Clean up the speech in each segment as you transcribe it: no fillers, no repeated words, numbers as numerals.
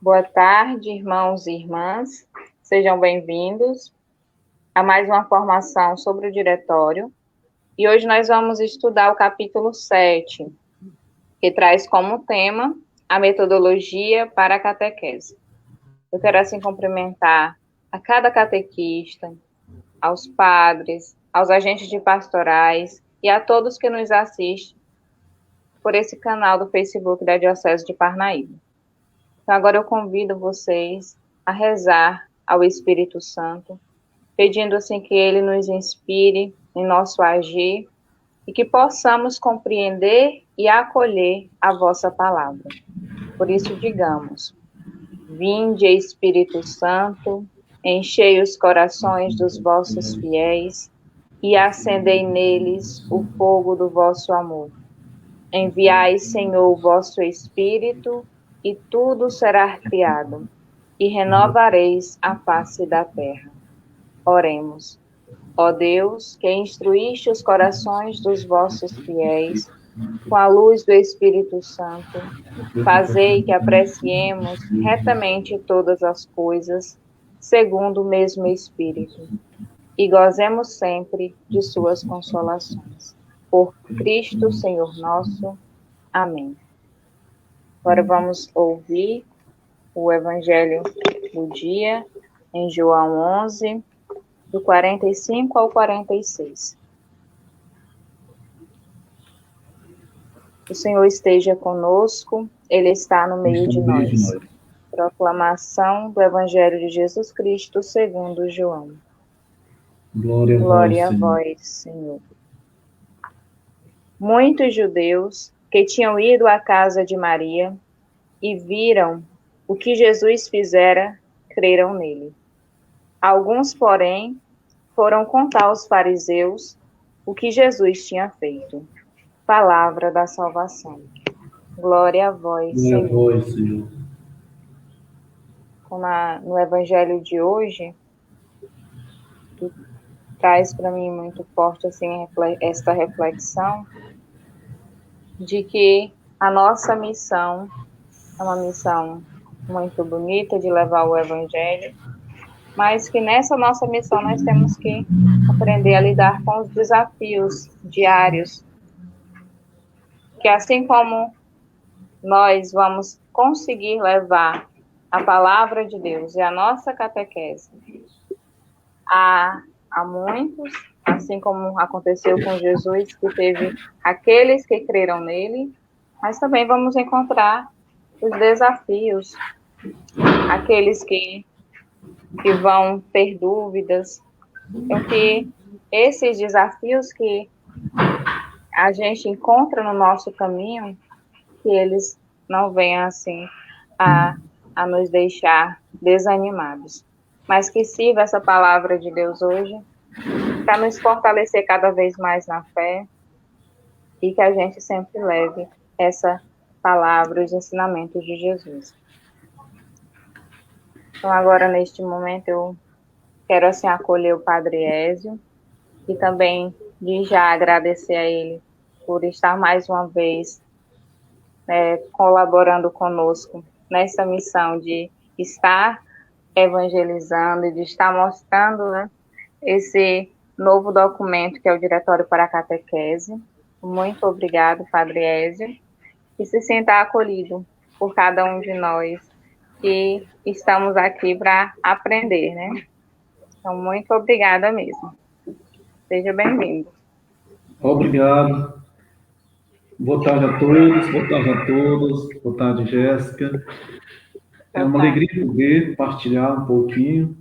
Boa tarde, irmãos e irmãs. Sejam bem-vindos a mais uma formação sobre o diretório. E hoje nós vamos estudar o capítulo 7, que traz como tema a metodologia para a catequese. Eu quero assim cumprimentar a cada catequista, aos padres, aos agentes de pastorais e a todos que nos assistem por esse canal do Facebook da Diocese de Parnaíba. Então, agora eu convido vocês a rezar ao Espírito Santo, pedindo assim que ele nos inspire em nosso agir e que possamos compreender e acolher a vossa palavra. Por isso, digamos: Vinde, Espírito Santo, enchei os corações dos vossos fiéis e acendei neles o fogo do vosso amor. Enviai, Senhor, o vosso Espírito, e tudo será criado, e renovareis a face da terra. Oremos. Ó Deus, que instruíste os corações dos vossos fiéis com a luz do Espírito Santo, fazei que apreciemos retamente todas as coisas, segundo o mesmo Espírito, e gozemos sempre de suas consolações. Por Cristo, Senhor nosso. Amém. Agora vamos ouvir o Evangelho do dia, em João 11, do 45 ao 46. O Senhor esteja conosco, Ele está no meio de nós. Proclamação do Evangelho de Jesus Cristo segundo João. Glória a vós, Senhor. Muitos judeus que tinham ido à casa de Maria e viram o que Jesus fizera, creram nele. Alguns, porém, foram contar aos fariseus o que Jesus tinha feito. Palavra da salvação. Glória a vós, Senhor. Glória a vós, Senhor. Como no Evangelho de hoje, que traz para mim muito forte assim, esta reflexão de que a nossa missão é uma missão muito bonita de levar o Evangelho, mas que nessa nossa missão nós temos que aprender a lidar com os desafios diários, que assim como nós vamos conseguir levar a palavra de Deus e a nossa catequese a muitos, assim como aconteceu com Jesus, que teve aqueles que creram nele, mas também vamos encontrar os desafios, aqueles que vão ter dúvidas. Então, que esses desafios que a gente encontra no nosso caminho, que eles não venham assim a nos deixar desanimados, mas que sirva essa palavra de Deus hoje para nos fortalecer cada vez mais na fé e que a gente sempre leve essa palavra, os ensinamentos de Jesus. Então, agora, neste momento, eu quero, assim, acolher o Padre Ézio e também de já agradecer a ele por estar mais uma vez colaborando conosco nessa missão de estar evangelizando e de estar mostrando, né, esse novo documento que é o Diretório para a Catequese. Muito obrigado, Padre Ézio, e se sinta acolhido por cada um de nós que estamos aqui para aprender, né? Então, muito obrigada mesmo. Seja bem-vindo. Obrigado. Boa tarde a todos, boa tarde a todos, boa tarde, Jéssica. É uma alegria poder partilhar um pouquinho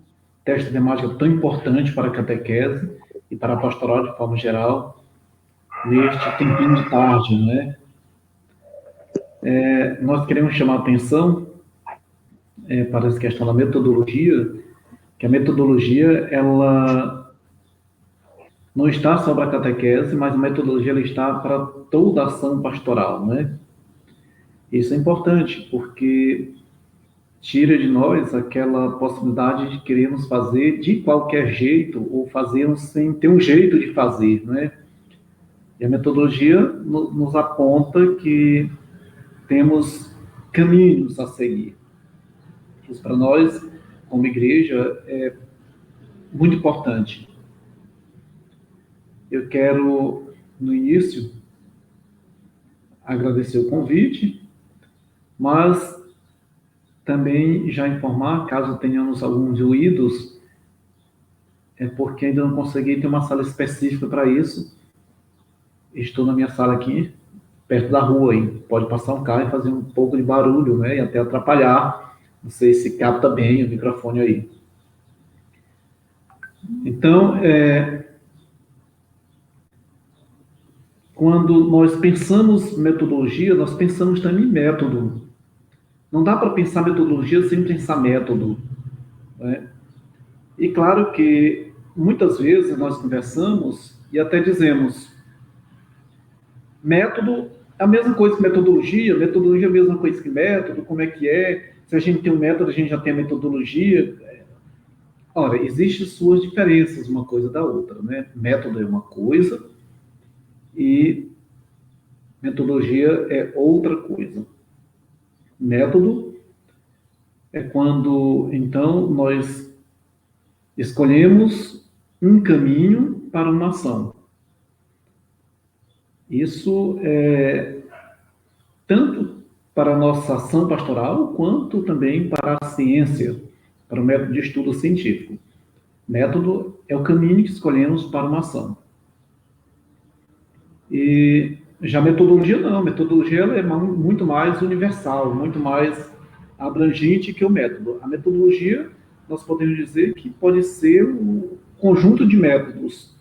desta temática tão importante para a catequese e para a pastoral de forma geral, neste tempinho de tarde, né? Nós queremos chamar a atenção para essa questão da metodologia, que a metodologia, ela não está sobre a catequese, mas a metodologia ela está para toda a ação pastoral, né? Isso é importante, porque tira de nós aquela possibilidade de querermos fazer de qualquer jeito, ou fazermos sem ter um jeito de fazer, né? E a metodologia nos aponta que temos caminhos a seguir. Isso para nós, como igreja, é muito importante. Eu quero, no início, agradecer o convite, mas também já informar, caso tenhamos alguns ruídos, é porque ainda não consegui ter uma sala específica para isso. Estou na minha sala aqui, perto da rua, e pode passar um carro e fazer um pouco de barulho, né? E até atrapalhar. Não sei se capta bem o microfone aí. Então, quando nós pensamos metodologia, nós pensamos também em método. Não dá para pensar metodologia sem pensar método, né? E claro que muitas vezes nós conversamos e até dizemos método é a mesma coisa que metodologia é a mesma coisa que método, como é que é? Se a gente tem um método, a gente já tem a metodologia. Ora, existem suas diferenças uma coisa da outra, né? Método é uma coisa e metodologia é outra coisa. Método é quando, então, nós escolhemos um caminho para uma ação. Isso é tanto para a nossa ação pastoral, quanto também para a ciência, para o método de estudo científico. Método é o caminho que escolhemos para uma ação. E já metodologia não, metodologia é muito mais universal, muito mais abrangente que o método. A metodologia, nós podemos dizer que pode ser um conjunto de métodos.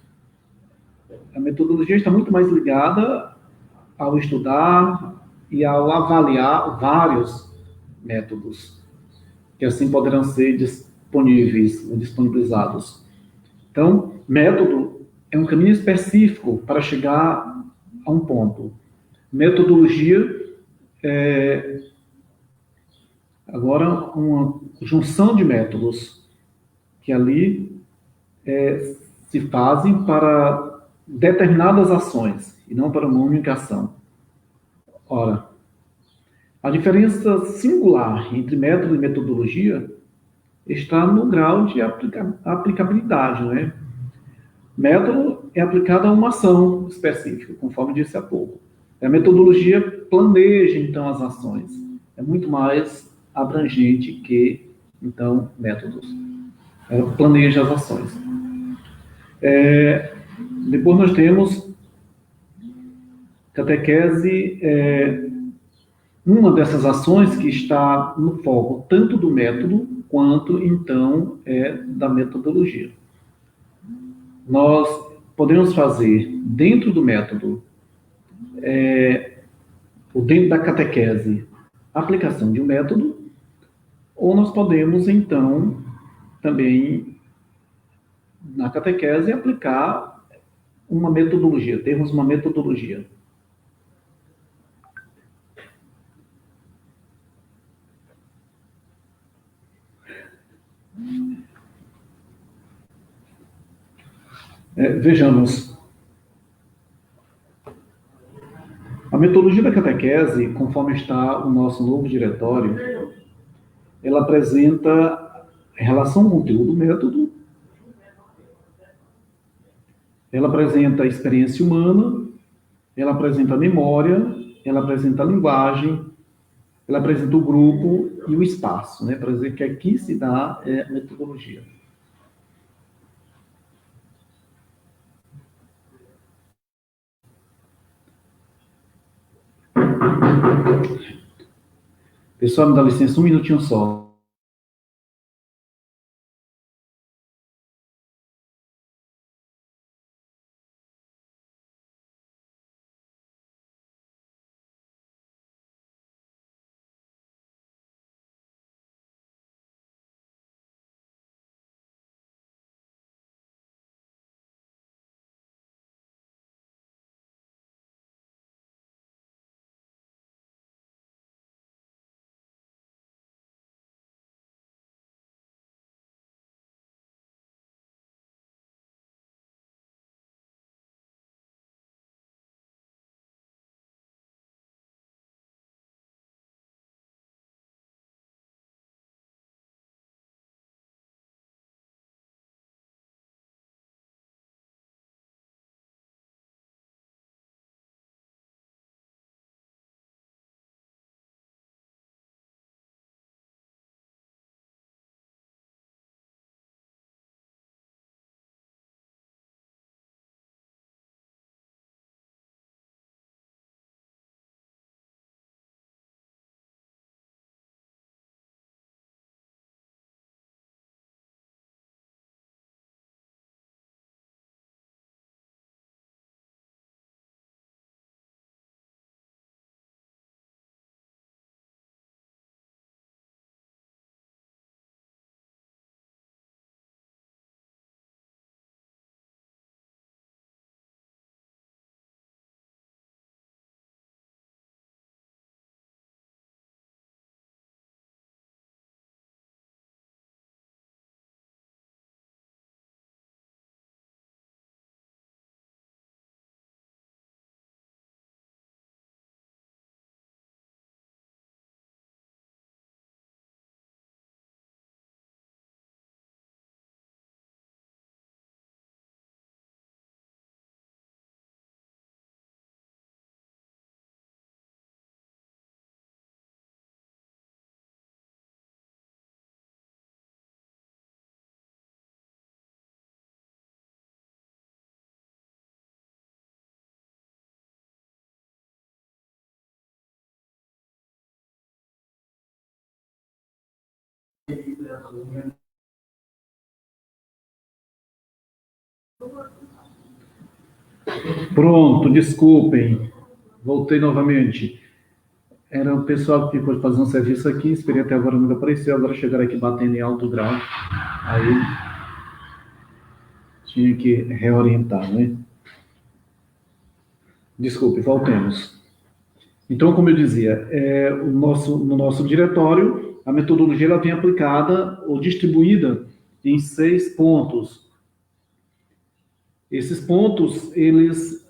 A metodologia está muito mais ligada ao estudar e ao avaliar vários métodos, que assim poderão ser disponíveis ou disponibilizados. Então, método é um caminho específico para chegar a um ponto. Metodologia é agora uma junção de métodos que ali se fazem para determinadas ações e não para uma única ação. Ora, a diferença singular entre método e metodologia está no grau de aplicabilidade, né? Método é aplicado a uma ação específica, conforme disse há pouco. A metodologia planeja, então, as ações. É muito mais abrangente que, então, métodos. Planeja as ações. Depois nós temos catequese, uma dessas ações que está no foco tanto do método quanto, então, da metodologia. Nós podemos fazer dentro do método, ou dentro da catequese, a aplicação de um método, ou nós podemos, então, também, na catequese, aplicar uma metodologia, termos uma metodologia. Vejamos, a metodologia da catequese, conforme está o nosso novo diretório, ela apresenta relação conteúdo-método, ela apresenta a experiência humana, ela apresenta a memória, ela apresenta a linguagem, ela apresenta o grupo e o espaço, né, para dizer que aqui se dá a metodologia. Pessoal, me dá licença, um minutinho só. Pronto, desculpem. Voltei novamente. Era o pessoal que ficou fazendo um serviço aqui, esperei até agora, nunca apareceu, agora chegaram aqui batendo em alto grau. Aí tinha que reorientar, né? Desculpe, voltemos. Então, como eu dizia, no nosso diretório, a metodologia ela vem aplicada ou distribuída em 6 pontos. Esses pontos, eles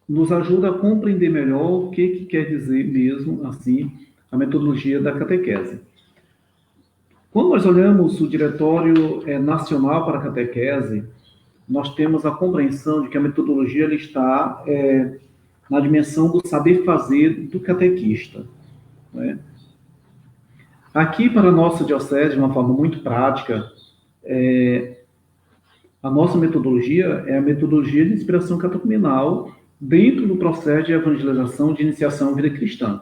nos ajudam a compreender melhor o que quer dizer mesmo, assim, a metodologia da catequese. Quando nós olhamos o Diretório Nacional para a Catequese, nós temos a compreensão de que a metodologia ela está na dimensão do saber fazer do catequista, né? Aqui, para a nossa diocese, de uma forma muito prática, a nossa metodologia é a metodologia de inspiração catecumenal dentro do processo de evangelização de iniciação à vida cristã.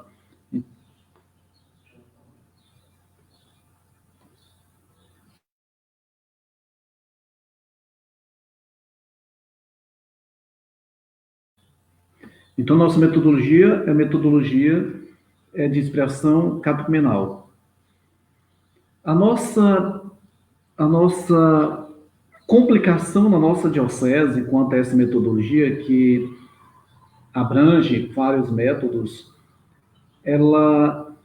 Então, nossa metodologia é a metodologia de inspiração catecumenal. A nossa complicação na nossa diocese quanto a essa metodologia, que abrange vários métodos, ela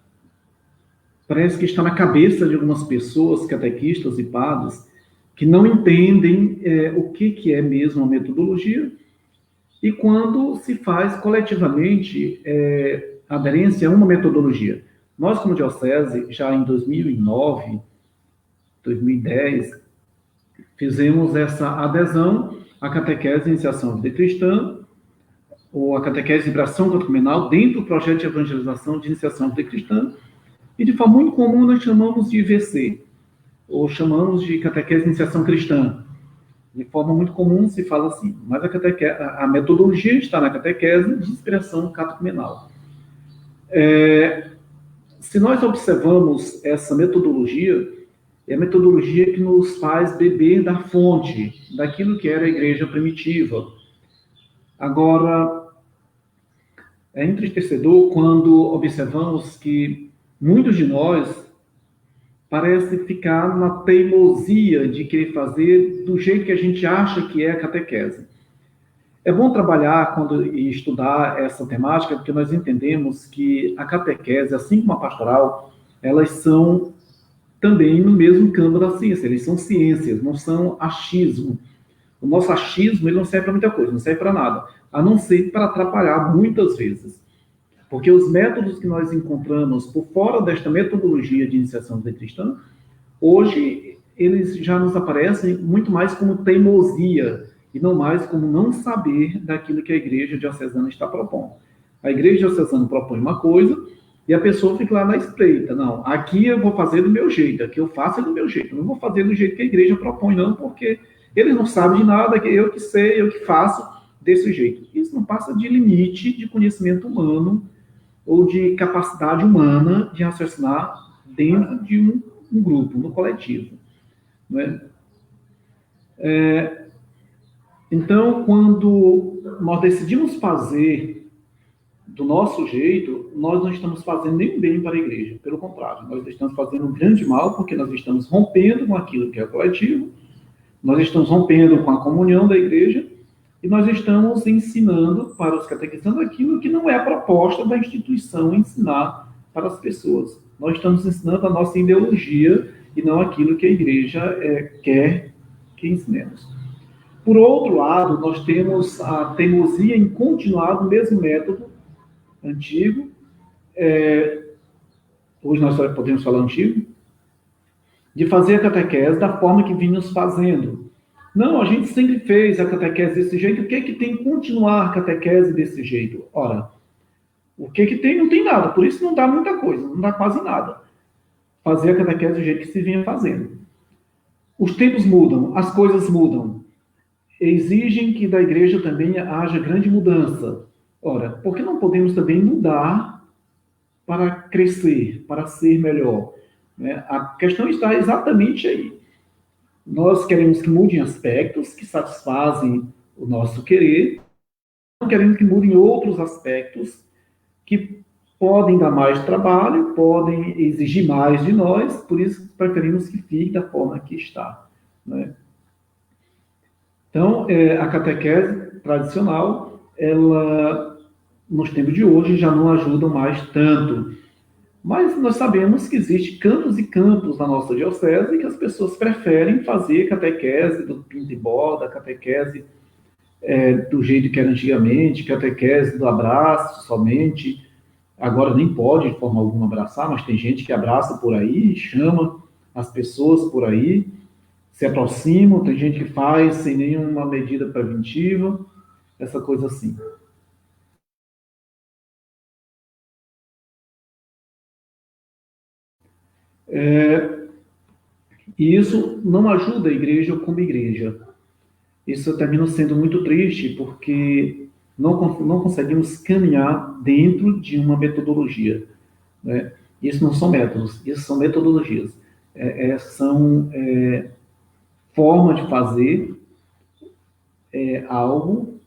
parece que está na cabeça de algumas pessoas, catequistas e padres, que não entendem o que é mesmo a metodologia, e quando se faz coletivamente aderência a uma metodologia. Nós, como diocese, já em 2009, 2010, fizemos essa adesão à catequese de iniciação à vida cristã, ou a catequese de vibração catecumenal, dentro do projeto de evangelização de iniciação à vida cristã, e de forma muito comum nós chamamos de IVC, ou chamamos de catequese de iniciação cristã. De forma muito comum se fala assim, mas a metodologia está na catequese de inspiração catecumenal. Se nós observamos essa metodologia, é a metodologia que nos faz beber da fonte, daquilo que era a igreja primitiva. Agora, é entristecedor quando observamos que muitos de nós parece ficar na teimosia de querer fazer do jeito que a gente acha que é a catequese. É bom trabalhar e estudar essa temática, porque nós entendemos que a catequese, assim como a pastoral, elas são também no mesmo campo da ciência, eles são ciências, não são achismo. O nosso achismo ele não serve para muita coisa, não serve para nada, a não ser para atrapalhar muitas vezes. Porque os métodos que nós encontramos por fora desta metodologia de iniciação de cristã, hoje eles já nos aparecem muito mais como teimosia e não mais como não saber daquilo que a igreja diocesana está propondo. A igreja diocesana propõe uma coisa e a pessoa fica lá na espreita. Não, aqui eu vou fazer do meu jeito, aqui eu faço do meu jeito. Eu não vou fazer do jeito que a igreja propõe, não, porque eles não sabem de nada, que eu que sei, eu que faço desse jeito. Isso não passa de limite de conhecimento humano ou de capacidade humana de raciocinar dentro de um grupo, no coletivo. Não é? Então, quando nós decidimos fazer do nosso jeito, nós não estamos fazendo nenhum bem para a igreja. Pelo contrário, nós estamos fazendo um grande mal, porque nós estamos rompendo com aquilo que é coletivo, nós estamos rompendo com a comunhão da igreja, e nós estamos ensinando para os catequizandos aquilo que não é a proposta da instituição ensinar para as pessoas. Nós estamos ensinando a nossa ideologia e não aquilo que a igreja quer que ensinemos. Por outro lado, nós temos a teimosia em continuar no mesmo método antigo. Hoje nós podemos falar antigo, de fazer a catequese da forma que vínhamos fazendo. Não, a gente sempre fez a catequese desse jeito, o que tem em continuar a catequese desse jeito? Ora, o que tem? Não tem nada, por isso não dá muita coisa, não dá quase nada. Fazer a catequese do jeito que se vinha fazendo. Os tempos mudam, as coisas mudam. Exigem que da igreja também haja grande mudança. Ora, por que não podemos também mudar para crescer, para ser melhor? né? A questão está exatamente aí. Nós queremos que mudem aspectos que satisfazem o nosso querer, não queremos que mudem outros aspectos que podem dar mais trabalho, podem exigir mais de nós, por isso preferimos que fique da forma que está, né? Então, a catequese tradicional, ela, nos tempos de hoje, já não ajuda mais tanto. Mas nós sabemos que existem campos e campos na nossa diocese que as pessoas preferem fazer catequese do pinto e borda, catequese do jeito que era antigamente, catequese do abraço somente. Agora nem pode de forma alguma abraçar, mas tem gente que abraça por aí, chama as pessoas por aí, se aproximam, tem gente que faz sem nenhuma medida preventiva, essa coisa assim. E isso não ajuda a igreja como igreja. Isso termina sendo muito triste, porque não conseguimos caminhar dentro de uma metodologia, né? Isso não são métodos, isso são metodologias. São formas de fazer algo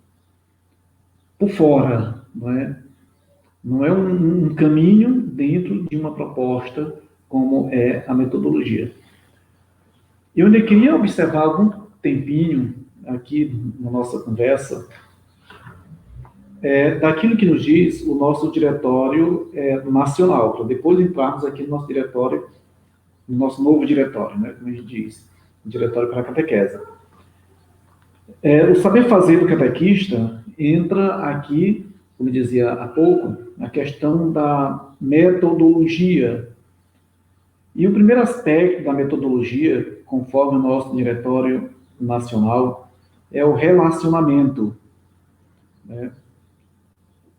por fora, não é? Não é um caminho dentro de uma proposta como é a metodologia. Eu ainda queria observar algum tempinho aqui na nossa conversa daquilo que nos diz o nosso diretório nacional, para depois entrarmos aqui no nosso diretório, no nosso novo diretório, né, como a gente diz, o diretório para a catequese. O saber fazer do catequista entra aqui, como eu dizia há pouco, na questão da metodologia. E o primeiro aspecto da metodologia, conforme o nosso diretório nacional, é o relacionamento, né?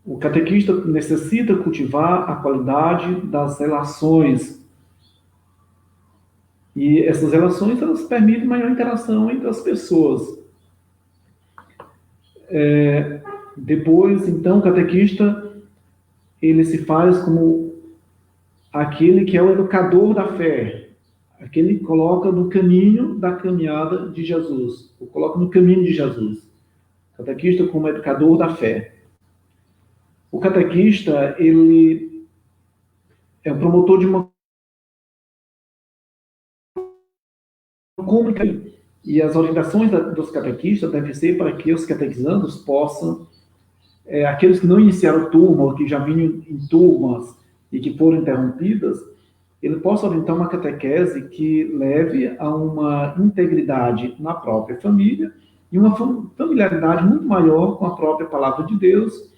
O catequista necessita cultivar a qualidade das relações. E essas relações, elas permitem maior interação entre as pessoas. Depois, então, o catequista, ele se faz como aquele que é o educador da fé, aquele que coloca no caminho da caminhada de Jesus, o coloca no caminho de Jesus. O catequista como educador da fé. O catequista, ele é o promotor de uma comunicação. E as orientações dos catequistas devem ser para que os catequizandos possam, aqueles que não iniciaram turma, ou que já vinham em turmas e que foram interrompidas, ele possa orientar uma catequese que leve a uma integridade na própria família e uma familiaridade muito maior com a própria palavra de Deus,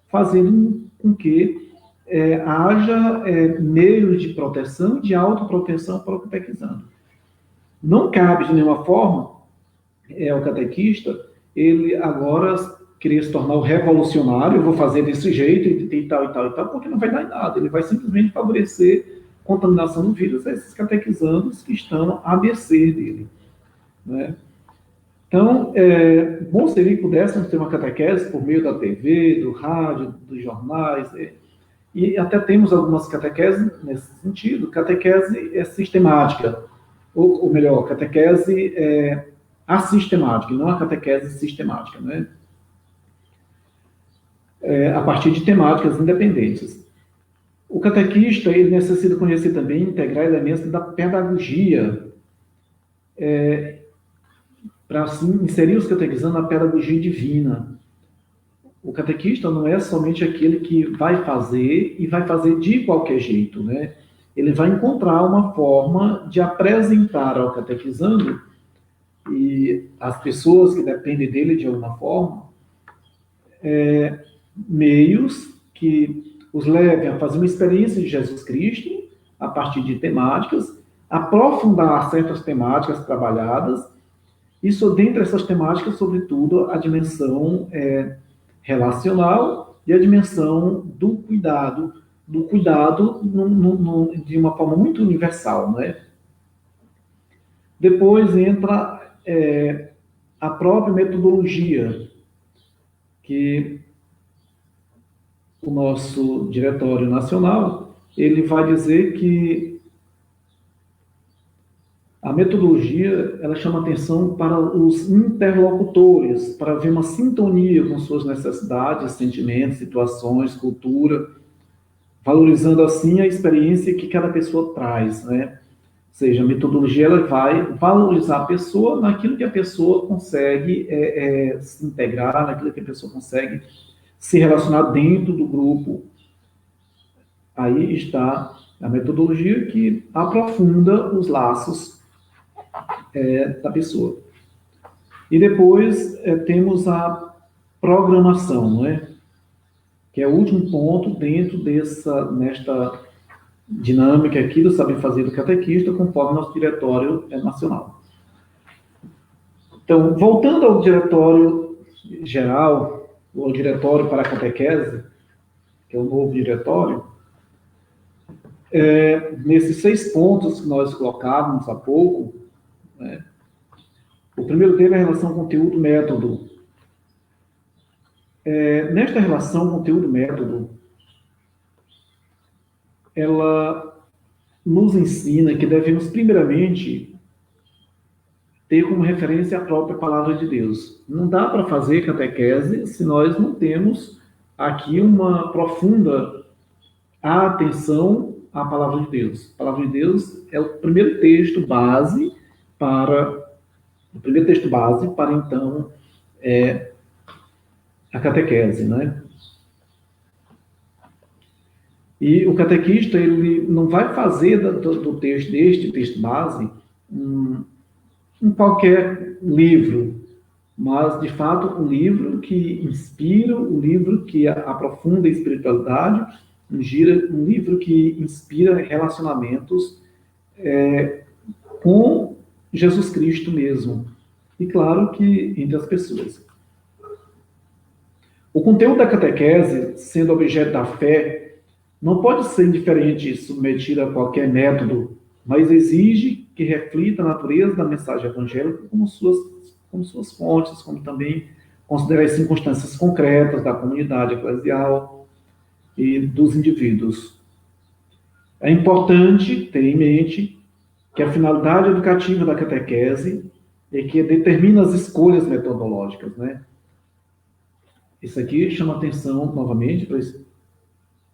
fazendo com que haja meios de proteção, de autoproteção para o catequizando. Não cabe de nenhuma forma o catequista, ele agora querer se tornar o revolucionário, eu vou fazer desse jeito e tal, e tal, e tal, porque não vai dar em nada, ele vai simplesmente favorecer a contaminação do vírus a esses catequizandos que estão à mercê dele, né? Então, bom seria que pudéssemos ter uma catequese por meio da TV, do rádio, dos jornais, e até temos algumas catequeses nesse sentido. Catequese sistemática, ou melhor, catequese assistemática, não a catequese sistemática, né? A partir de temáticas independentes. O catequista, ele necessita conhecer também, integrar elementos da pedagogia, para assim inserir os catequizandos na pedagogia divina. O catequista não é somente aquele que vai fazer e vai fazer de qualquer jeito, né? Ele vai encontrar uma forma de apresentar ao catequizando e as pessoas que dependem dele de alguma forma, meios que os levem a fazer uma experiência de Jesus Cristo a partir de temáticas, aprofundar certas temáticas trabalhadas, e dentre essas temáticas, sobretudo, a dimensão relacional e a dimensão do cuidado de uma forma muito universal, né? Depois entra a própria metodologia, que o nosso diretório nacional, ele vai dizer que metodologia, ela chama atenção para os interlocutores, para ver uma sintonia com suas necessidades, sentimentos, situações, cultura, valorizando assim a experiência que cada pessoa traz, né? Ou seja, a metodologia ela vai valorizar a pessoa naquilo que a pessoa consegue se integrar, naquilo que a pessoa consegue se relacionar dentro do grupo. Aí está a metodologia que aprofunda os laços da pessoa. E depois temos a programação, não é? Que é o último ponto dentro nesta dinâmica aqui do saber fazer do catequista, conforme nosso diretório nacional. Então, voltando ao diretório geral, ou diretório para a catequese, que é o novo diretório, nesses 6 pontos que nós colocávamos há pouco, né, o primeiro deles é a relação conteúdo-método. Nesta relação conteúdo-método, ela nos ensina que devemos, primeiramente, ter como referência a própria palavra de Deus. Não dá para fazer catequese se nós não temos aqui uma profunda atenção à palavra de Deus. A palavra de Deus é o primeiro texto base para então, a catequese, né? E o catequista, ele não vai fazer deste texto base, um qualquer livro, mas, de fato, um livro que inspira, um livro que aprofunda a espiritualidade, um livro que inspira relacionamentos com Jesus Cristo mesmo. E, claro, que entre as pessoas. O conteúdo da catequese, sendo objeto da fé, não pode ser indiferente e submetido a qualquer método, mas exige que reflita a natureza da mensagem evangélica como suas fontes, como também considerar as circunstâncias concretas da comunidade eclesial e dos indivíduos. É importante ter em mente que a finalidade educativa da catequese é que determina as escolhas metodológicas, né? Isso aqui chama atenção novamente para esse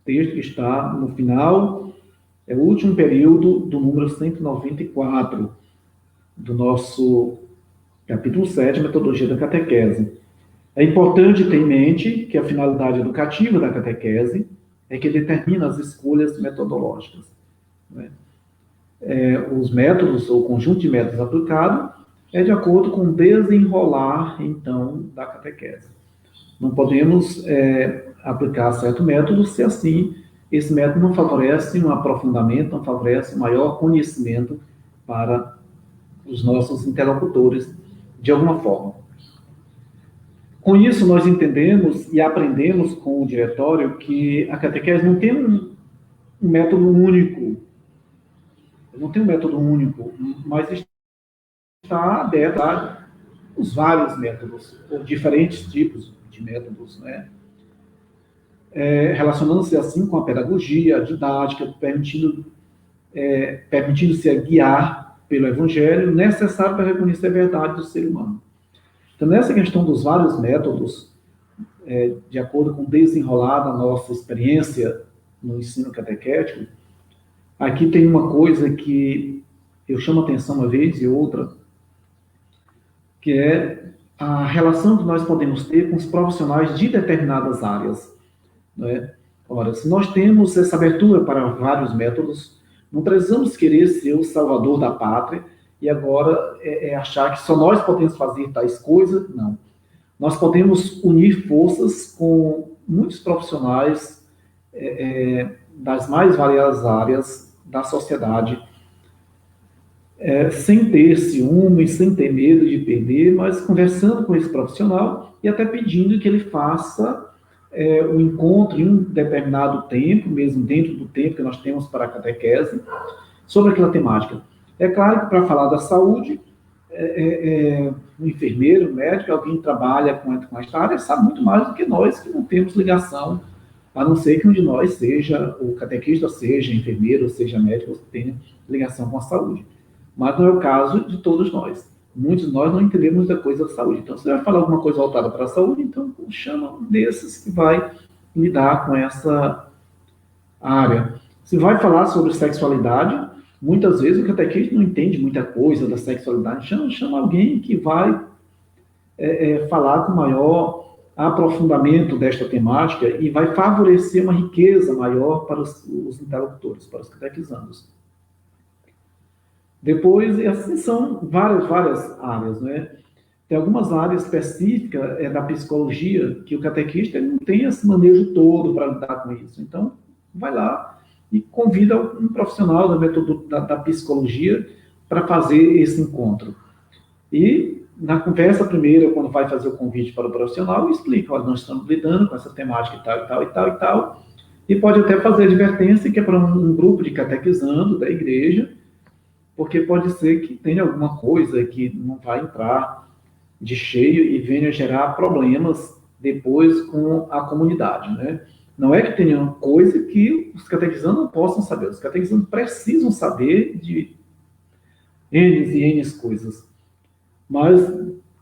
texto que está no final, é o último período do número 194 do nosso capítulo 7, Metodologia da Catequese. É importante ter em mente que a finalidade educativa da catequese é que determina as escolhas metodológicas, né? Os métodos, ou o conjunto de métodos aplicado, é de acordo com o desenrolar, então, da catequese. Não podemos aplicar certo método se, assim, esse método não favorece um aprofundamento, não favorece um maior conhecimento para os nossos interlocutores, de alguma forma. Com isso, nós entendemos e aprendemos com o diretório que a catequese não tem um método único, mas está aberta a os vários métodos, ou diferentes tipos de métodos, né? Relacionando-se assim com a pedagogia, a didática, permitindo-se guiar pelo Evangelho, necessário para reconhecer a verdade do ser humano. Então, nessa questão dos vários métodos, de acordo com o desenrolar da nossa experiência no ensino catequético, aqui tem uma coisa que eu chamo a atenção uma vez e outra, que é a relação que nós podemos ter com os profissionais de determinadas áreas, né? Ora, se nós temos essa abertura para vários métodos, não precisamos querer ser o salvador da pátria e agora achar que só nós podemos fazer tais coisas. Não. Nós podemos unir forças com muitos profissionais das mais variadas áreas da sociedade, sem ter ciúme e sem ter medo de perder, mas conversando com esse profissional e até pedindo que ele faça o encontro em um determinado tempo, mesmo dentro do tempo que nós temos para a catequese, sobre aquela temática. É claro que para falar da saúde, um enfermeiro, um médico, alguém que trabalha com esta área, sabe muito mais do que nós que não temos ligação, a não ser que um de nós seja o catequista, seja enfermeiro, seja médico, tenha ligação com a saúde. mas não é o caso de todos nós. Muitos de nós não entendemos muita coisa da saúde. Então, se você vai falar alguma coisa voltada para a saúde, então chama um desses que vai lidar com essa área. Se vai falar sobre sexualidade, muitas vezes o catequista não entende muita coisa da sexualidade. Chama alguém que vai falar com maior aprofundamento desta temática e vai favorecer uma riqueza maior para os interlocutores, para os catequizandos. Depois, assim, são várias áreas, né? Tem algumas áreas específicas da psicologia que o catequista não tem esse manejo todo para lidar com isso. Então, vai lá e convida um profissional da psicologia para fazer esse encontro. E, na conversa primeira, quando vai fazer o convite para o profissional, explica, olha, nós estamos lidando com essa temática e tal, e tal, e tal, e tal. E pode até fazer advertência que é para um grupo de catequizando da igreja, porque pode ser que tenha alguma coisa que não vai entrar de cheio e venha gerar problemas depois com a comunidade, né? Não é que tenha uma coisa que os catequizandos não possam saber. Os catequizandos precisam saber de N e N coisas. Mas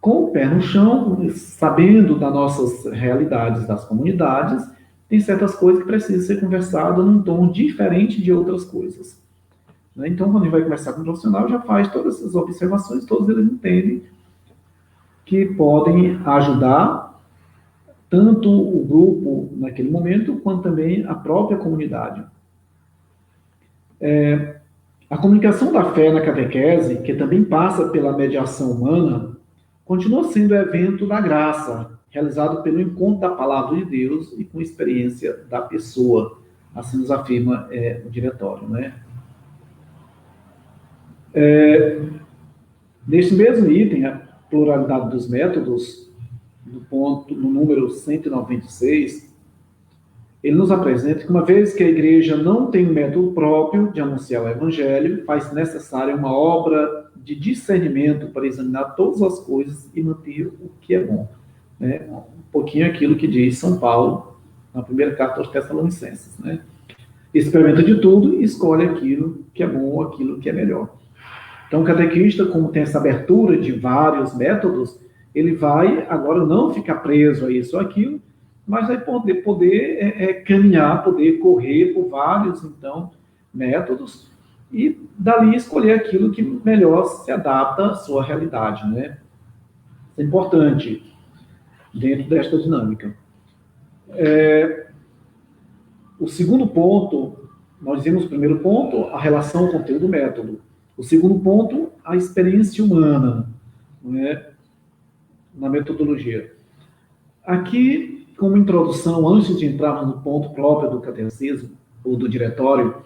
com o pé no chão, sabendo das nossas realidades, das comunidades, tem certas coisas que precisam ser conversadas num tom diferente de outras coisas. Então, quando a gente vai conversar com o profissional, já faz todas essas observações, todos eles entendem que podem ajudar tanto o grupo naquele momento, quanto também a própria comunidade. A comunicação da fé na catequese, que também passa pela mediação humana, continua sendo o evento da graça, realizado pelo encontro da palavra de Deus e com experiência da pessoa, assim nos afirma o diretório, né? Neste mesmo item, a pluralidade dos métodos, no número 196, ele nos apresenta que uma vez que a igreja não tem um método próprio de anunciar o evangelho, faz necessária uma obra de discernimento para examinar todas as coisas e manter o que é bom. Né? Um pouquinho aquilo que diz São Paulo na primeira carta aos Tessalonicenses. Né? Experimenta de tudo e escolhe aquilo que é bom ou aquilo que é melhor. Então, o catequista, como tem essa abertura de vários métodos, ele vai agora não ficar preso a isso ou aquilo, mas vai poder caminhar, poder correr por vários, então, métodos e, dali, escolher aquilo que melhor se adapta à sua realidade, né? Isso é importante dentro desta dinâmica. O segundo ponto, nós vimos o primeiro ponto, a relação conteúdo-método. O segundo ponto, a experiência humana, né, na metodologia. Aqui, como introdução, antes de entrarmos no ponto próprio do catecismo, ou do diretório,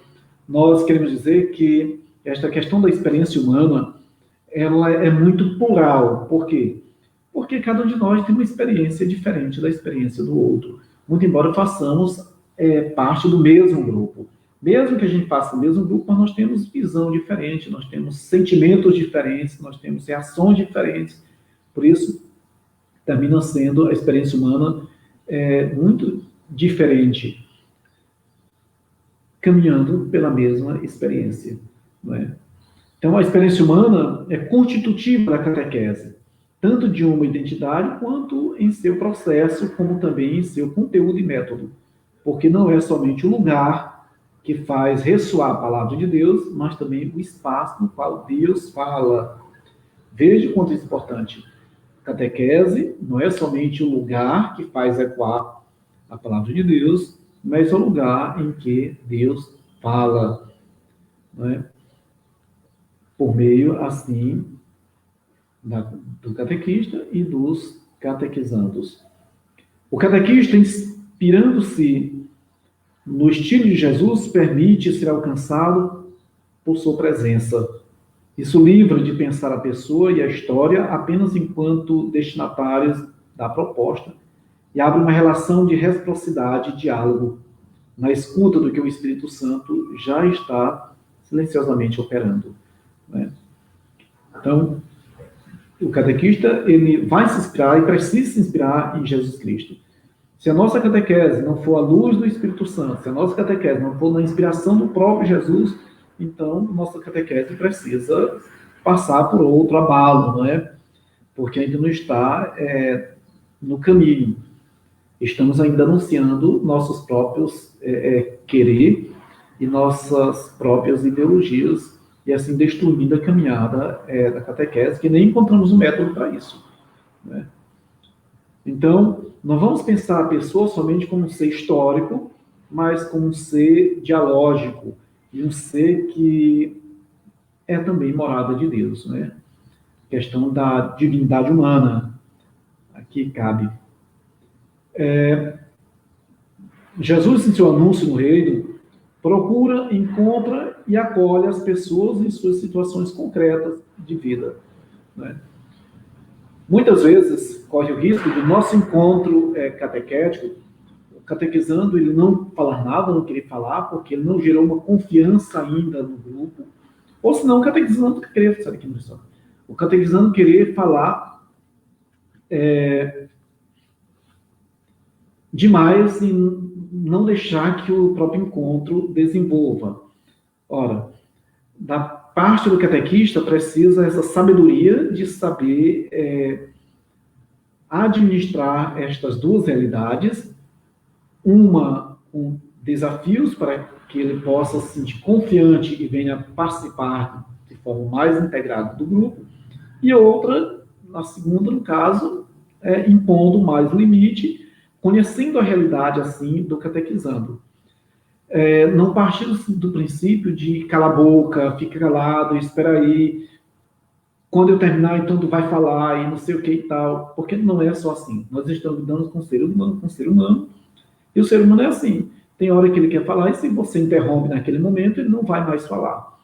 nós queremos dizer que esta questão da experiência humana, ela é muito plural. Por quê? Porque cada um de nós tem uma experiência diferente da experiência do outro. Muito embora façamos parte do mesmo grupo. Mesmo que a gente faça o mesmo grupo, mas nós temos visão diferente, nós temos sentimentos diferentes, nós temos reações diferentes. Por isso, termina sendo a experiência humana muito diferente, caminhando pela mesma experiência. Não é? Então, a experiência humana é constitutiva da catequese, tanto de uma identidade, quanto em seu processo, como também em seu conteúdo e método. Porque não é somente o lugar que faz ressoar a palavra de Deus, mas também o espaço no qual Deus fala. Veja o quanto isso é importante. Catequese não é somente o lugar que faz ecoar a palavra de Deus, mas é o lugar em que Deus fala. Não é? Por meio, assim, do catequista e dos catequizandos. O catequista, inspirando-se no estilo de Jesus, permite ser alcançado por sua presença. Isso livra de pensar a pessoa e a história apenas enquanto destinatários da proposta e abre uma relação de reciprocidade e diálogo na escuta do que o Espírito Santo já está silenciosamente operando. Né? Então, o catequista ele vai se inspirar e precisa se inspirar em Jesus Cristo. Se a nossa catequese não for a luz do Espírito Santo, se a nossa catequese não for na inspiração do próprio Jesus, então nossa catequese precisa passar por outro abalo, não é? Porque ainda não está no caminho. Estamos ainda anunciando nossos próprios querer e nossas próprias ideologias, e assim destruindo a caminhada da catequese, que nem encontramos um método para isso, né? Então, não vamos pensar a pessoa somente como um ser histórico, mas como um ser dialógico, e um ser que é também morada de Deus, né? Questão da divindade humana, aqui cabe. Jesus, em seu anúncio no reino, procura, encontra e acolhe as pessoas em suas situações concretas de vida, né? Muitas vezes corre o risco do nosso encontro catequético, o catequizando, ele não falar nada, não querer falar, porque ele não gerou uma confiança ainda no grupo, ou senão o catequizando querer, sabe aqui, pessoal? O catequizando querer falar demais e não deixar que o próprio encontro desenvolva. Ora, da parte do catequista precisa essa sabedoria de saber administrar estas duas realidades, uma com desafios para que ele possa se sentir confiante e venha participar de forma mais integrada do grupo, e outra, na segunda, no caso, impondo mais limite, conhecendo a realidade assim do catequizando. Não partir do princípio de cala a boca, fica calado, espera aí, quando eu terminar, então tu vai falar e não sei o que e tal, porque não é só assim. Nós estamos lidando com o ser humano, e o ser humano é assim. Tem hora que ele quer falar, e se você interrompe naquele momento, ele não vai mais falar.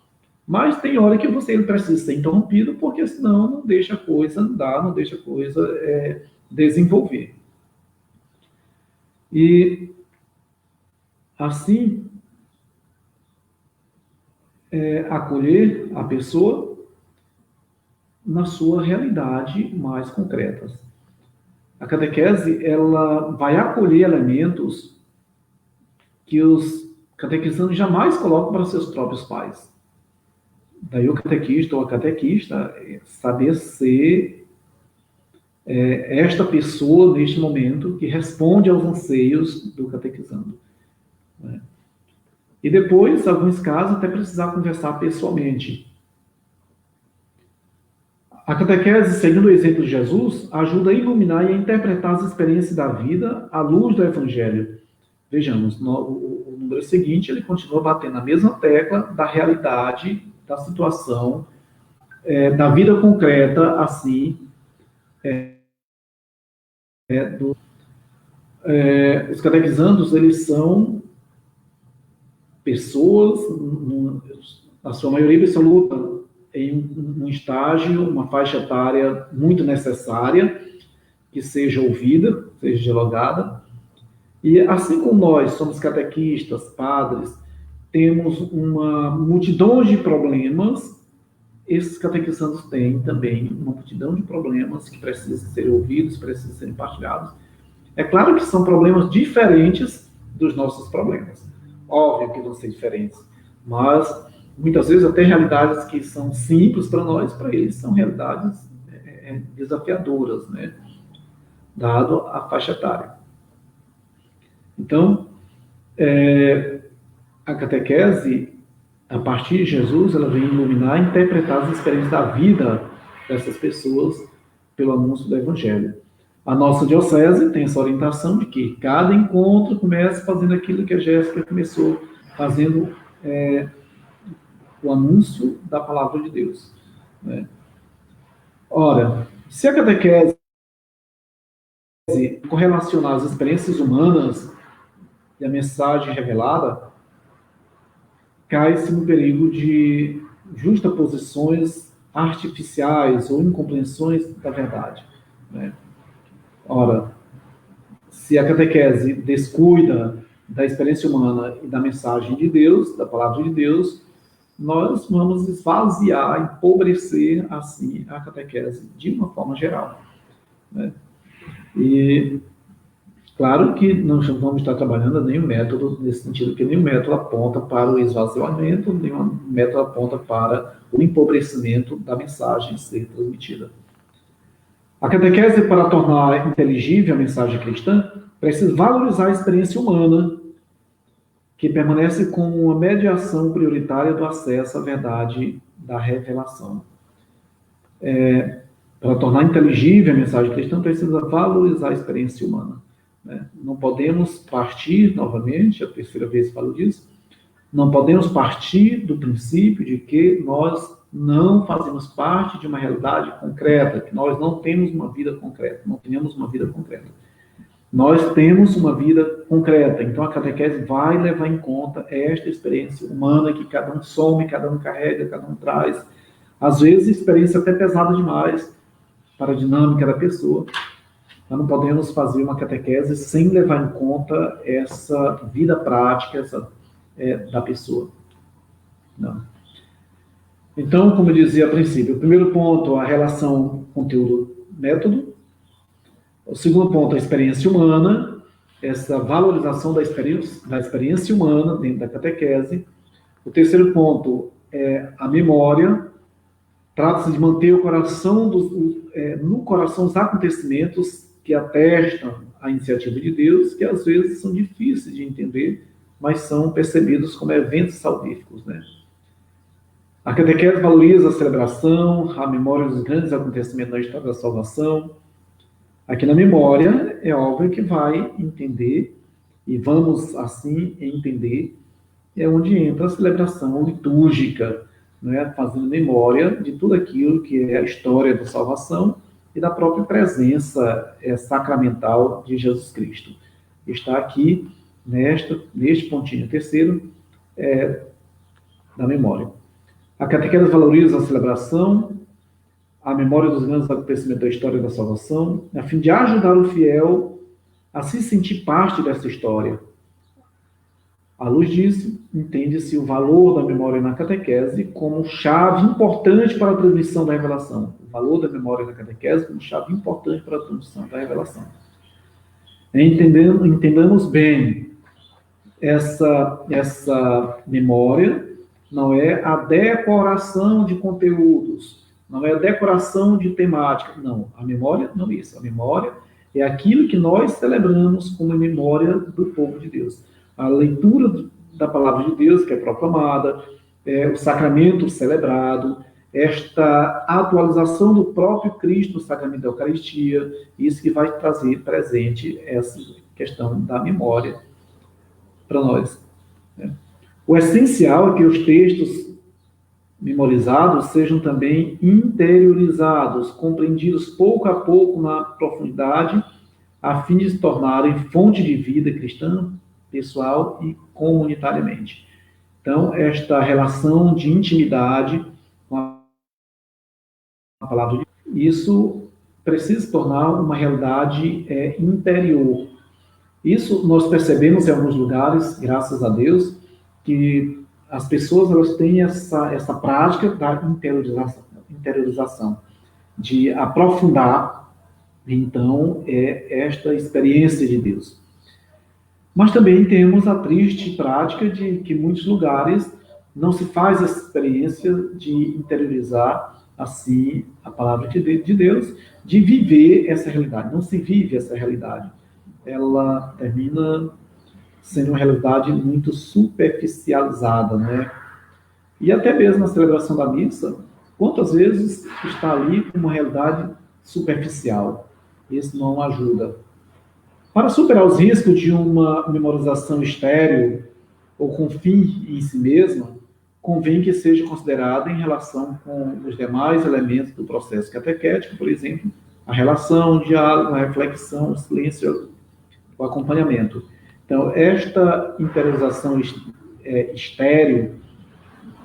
Mas tem hora que ele precisa ser interrompido, porque senão não deixa a coisa andar, não deixa a coisa desenvolver. E assim, acolher a pessoa na sua realidade mais concreta. A catequese, ela vai acolher elementos que os catequizandos jamais colocam para seus próprios pais. Daí o catequista ou a catequista saber ser esta pessoa, neste momento, que responde aos anseios do catequizando, né? E depois, em alguns casos, até precisar conversar pessoalmente. A catequese, seguindo o exemplo de Jesus, ajuda a iluminar e a interpretar as experiências da vida à luz do Evangelho. Vejamos, o número seguinte, ele continua batendo na mesma tecla da realidade, da situação, da vida concreta, assim, os catequizandos, eles são pessoas, na sua maioria absoluta, em um estágio, uma faixa etária muito necessária, que seja ouvida, seja dialogada. E assim como nós somos catequistas, padres, temos uma multidão de problemas, esses catequizandos têm também uma multidão de problemas que precisam ser ouvidos, precisam ser partilhados. É claro que são problemas diferentes dos nossos problemas. Óbvio que vão ser diferentes, mas muitas vezes até realidades que são simples para nós, para eles são realidades desafiadoras, né? Dado a faixa etária. Então, a catequese, a partir de Jesus, ela vem iluminar e interpretar as experiências da vida dessas pessoas pelo anúncio do Evangelho. A nossa diocese tem essa orientação de que cada encontro comece fazendo aquilo que a Jéssica começou, fazendo o anúncio da palavra de Deus, né? Ora, se a catequese correlacionar as experiências humanas e a mensagem revelada, cai-se no perigo de justaposições artificiais ou incompreensões da verdade, né? Ora, se a catequese descuida da experiência humana e da mensagem de Deus, da palavra de Deus, nós vamos esvaziar, empobrecer, assim, a catequese de uma forma geral, né? E Claro que não vamos estar trabalhando nenhum método nesse sentido, que nenhum método aponta para o esvaziamento, nenhum método aponta para o empobrecimento da mensagem ser transmitida. A catequese, para tornar inteligível a mensagem cristã, precisa valorizar a experiência humana, que permanece como uma mediação prioritária do acesso à verdade da revelação. Para tornar inteligível a mensagem cristã, precisa valorizar a experiência humana. Né? Não podemos partir, novamente, a terceira vez que falo disso, não podemos partir do princípio de que nós não fazemos parte de uma realidade concreta, que nós não temos uma vida concreta, não tenhamos uma vida concreta. Nós temos uma vida concreta, então a catequese vai levar em conta esta experiência humana que cada um some, cada um carrega, cada um traz. Às vezes, experiência até pesada demais para a dinâmica da pessoa. Nós não podemos fazer uma catequese sem levar em conta essa vida prática da pessoa. Não. Então, como eu dizia a princípio, o primeiro ponto, a relação conteúdo-método. O segundo ponto, a experiência humana, essa valorização da experiência humana dentro da catequese. O terceiro ponto é a memória. Trata-se de manter o coração no coração os acontecimentos que atestam a iniciativa de Deus, que às vezes são difíceis de entender, mas são percebidos como eventos salvíficos, né? A catequese valoriza a celebração, a memória dos grandes acontecimentos da história da salvação. Aqui na memória, é óbvio que vai entender, e vamos assim entender, é onde entra a celebração litúrgica, né, fazendo memória de tudo aquilo que é a história da salvação e da própria presença sacramental de Jesus Cristo. Está aqui, neste pontinho terceiro, da memória. A catequese valoriza a celebração, a memória dos grandes acontecimentos da história da salvação, a fim de ajudar o fiel a se sentir parte dessa história. À luz disso, entende-se o valor da memória na catequese como chave importante para a transmissão da revelação. O valor da memória na catequese como chave importante para a transmissão da revelação. Entendamos bem, essa memória não é a decoração de conteúdos, não é a decoração de temática. Não, a memória não é isso. A memória é aquilo que nós celebramos como memória do povo de Deus. A leitura da palavra de Deus, que é proclamada, o sacramento celebrado, esta atualização do próprio Cristo no sacramento da Eucaristia, isso que vai trazer presente essa questão da memória para nós. O essencial é que os textos memorizados sejam também interiorizados, compreendidos pouco a pouco na profundidade, a fim de se tornarem fonte de vida cristã, pessoal e comunitariamente. Então, esta relação de intimidade com a palavra de Deus, isso precisa se tornar uma realidade interior. Isso nós percebemos em alguns lugares, graças a Deus, que as pessoas elas têm essa prática da interiorização, de aprofundar, então, esta experiência de Deus. Mas também temos a triste prática de que em muitos lugares não se faz essa experiência de interiorizar, assim, a palavra de Deus, de viver essa realidade. Não se vive essa realidade. Ela termina sendo uma realidade muito superficializada, né? E até mesmo na celebração da missa, quantas vezes está ali como uma realidade superficial? Isso não ajuda. Para superar os riscos de uma memorização estéril ou com fim em si mesma, convém que seja considerada em relação com os demais elementos do processo catequético, por exemplo, a relação, o diálogo, a reflexão, o silêncio, o acompanhamento. Então, esta interiorização estéril,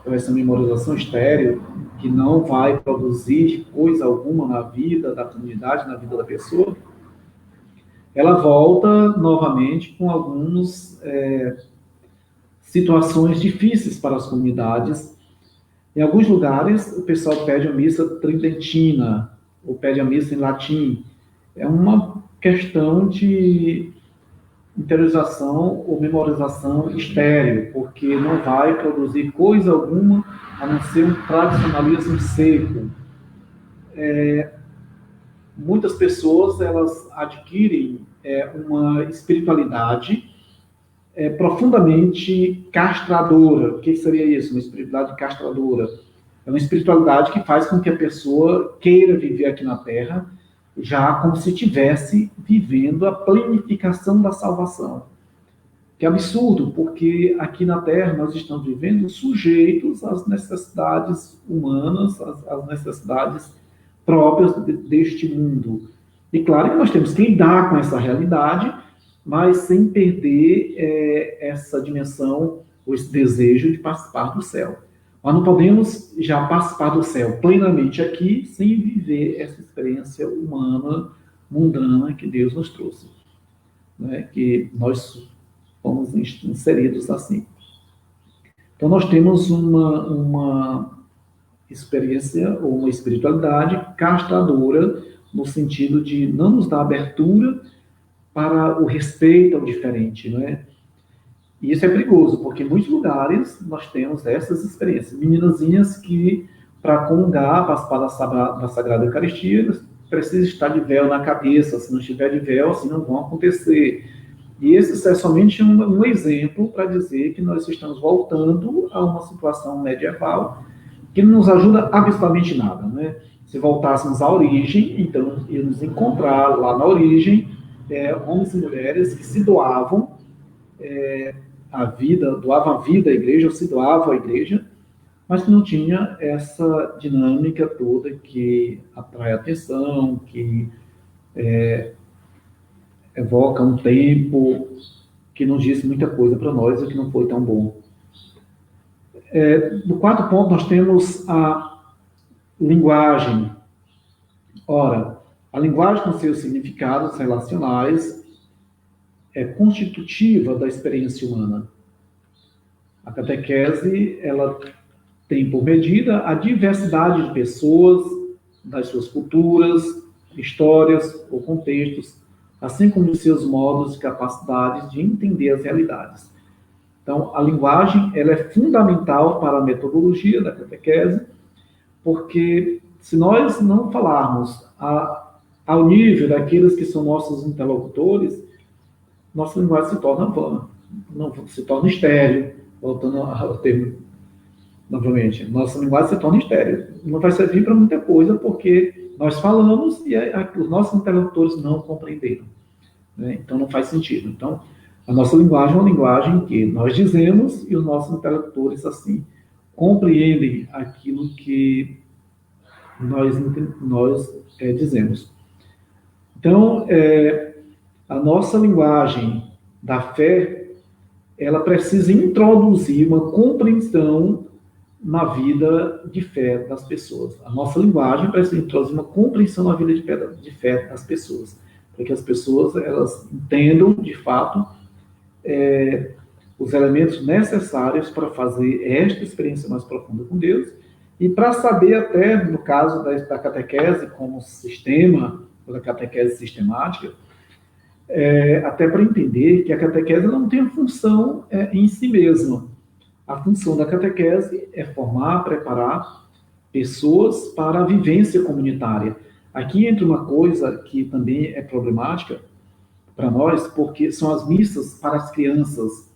ou essa memorização estéril, que não vai produzir coisa alguma na vida da comunidade, na vida da pessoa, ela volta novamente com algumas situações difíceis para as comunidades. Em alguns lugares, o pessoal pede a missa tridentina, ou pede a missa em latim. É uma questão de interiorização ou memorização estéril, porque não vai produzir coisa alguma a não ser um tradicionalismo seco. Muitas pessoas, elas adquirem uma espiritualidade profundamente castradora. O que seria isso? Uma espiritualidade castradora. É uma espiritualidade que faz com que a pessoa queira viver aqui na Terra já como se estivesse vivendo a planificação da salvação. Que é absurdo, porque aqui na Terra nós estamos vivendo sujeitos às necessidades humanas, às necessidades próprias deste mundo. E claro que nós temos que lidar com essa realidade, mas sem perder essa dimensão, ou esse desejo de participar do céu. Nós não podemos já participar do céu plenamente aqui, sem viver essa experiência humana, mundana, que Deus nos trouxe. Né? Que nós fomos inseridos assim. Então, nós temos uma experiência, ou uma espiritualidade castradora, no sentido de não nos dar abertura para o respeito ao diferente, não é? E isso é perigoso, porque em muitos lugares nós temos essas experiências. Meninazinhas que, para comungar, participar da Sagrada Eucaristia, precisa estar de véu na cabeça. Se não estiver de véu, assim não vão acontecer. E esse é somente um exemplo para dizer que nós estamos voltando a uma situação medieval que não nos ajuda absolutamente nada, né? Se voltássemos à origem, então íamos encontrar lá na origem homens e mulheres que se doavam doavam a vida à igreja, ou se doavam à igreja, mas que não tinha essa dinâmica toda que atrai atenção, que evoca um tempo, que não diz muita coisa para nós e que não foi tão bom. No quarto ponto, nós temos a linguagem. Ora, a linguagem com seus significados relacionais é constitutiva da experiência humana. A catequese, ela tem por medida a diversidade de pessoas, das suas culturas, histórias ou contextos, assim como de seus modos e capacidades de entender as realidades. Então, a linguagem, ela é fundamental para a metodologia da catequese, porque se nós não falarmos ao nível daqueles que são nossos interlocutores, nossa linguagem se torna vã, não se torna estéril, voltando ao termo novamente, nossa linguagem se torna estéril, não vai servir para muita coisa, porque nós falamos e os nossos interlocutores não compreenderam, né? Então não faz sentido. Então, a nossa linguagem é uma linguagem que nós dizemos e os nossos interlocutores, assim, compreendem aquilo que nós dizemos. Então, a nossa linguagem da fé, ela precisa introduzir uma compreensão na vida de fé das pessoas. A nossa linguagem precisa introduzir uma compreensão na vida de fé das pessoas, para que as pessoas elas entendam, de fato, os elementos necessários para fazer esta experiência mais profunda com Deus, e para saber até, no caso da catequese como sistema, da catequese sistemática, até para entender que a catequese não tem a função em si mesma. A função da catequese é formar, preparar pessoas para a vivência comunitária. Aqui entra uma coisa que também é problemática para nós, porque são as missas para as crianças.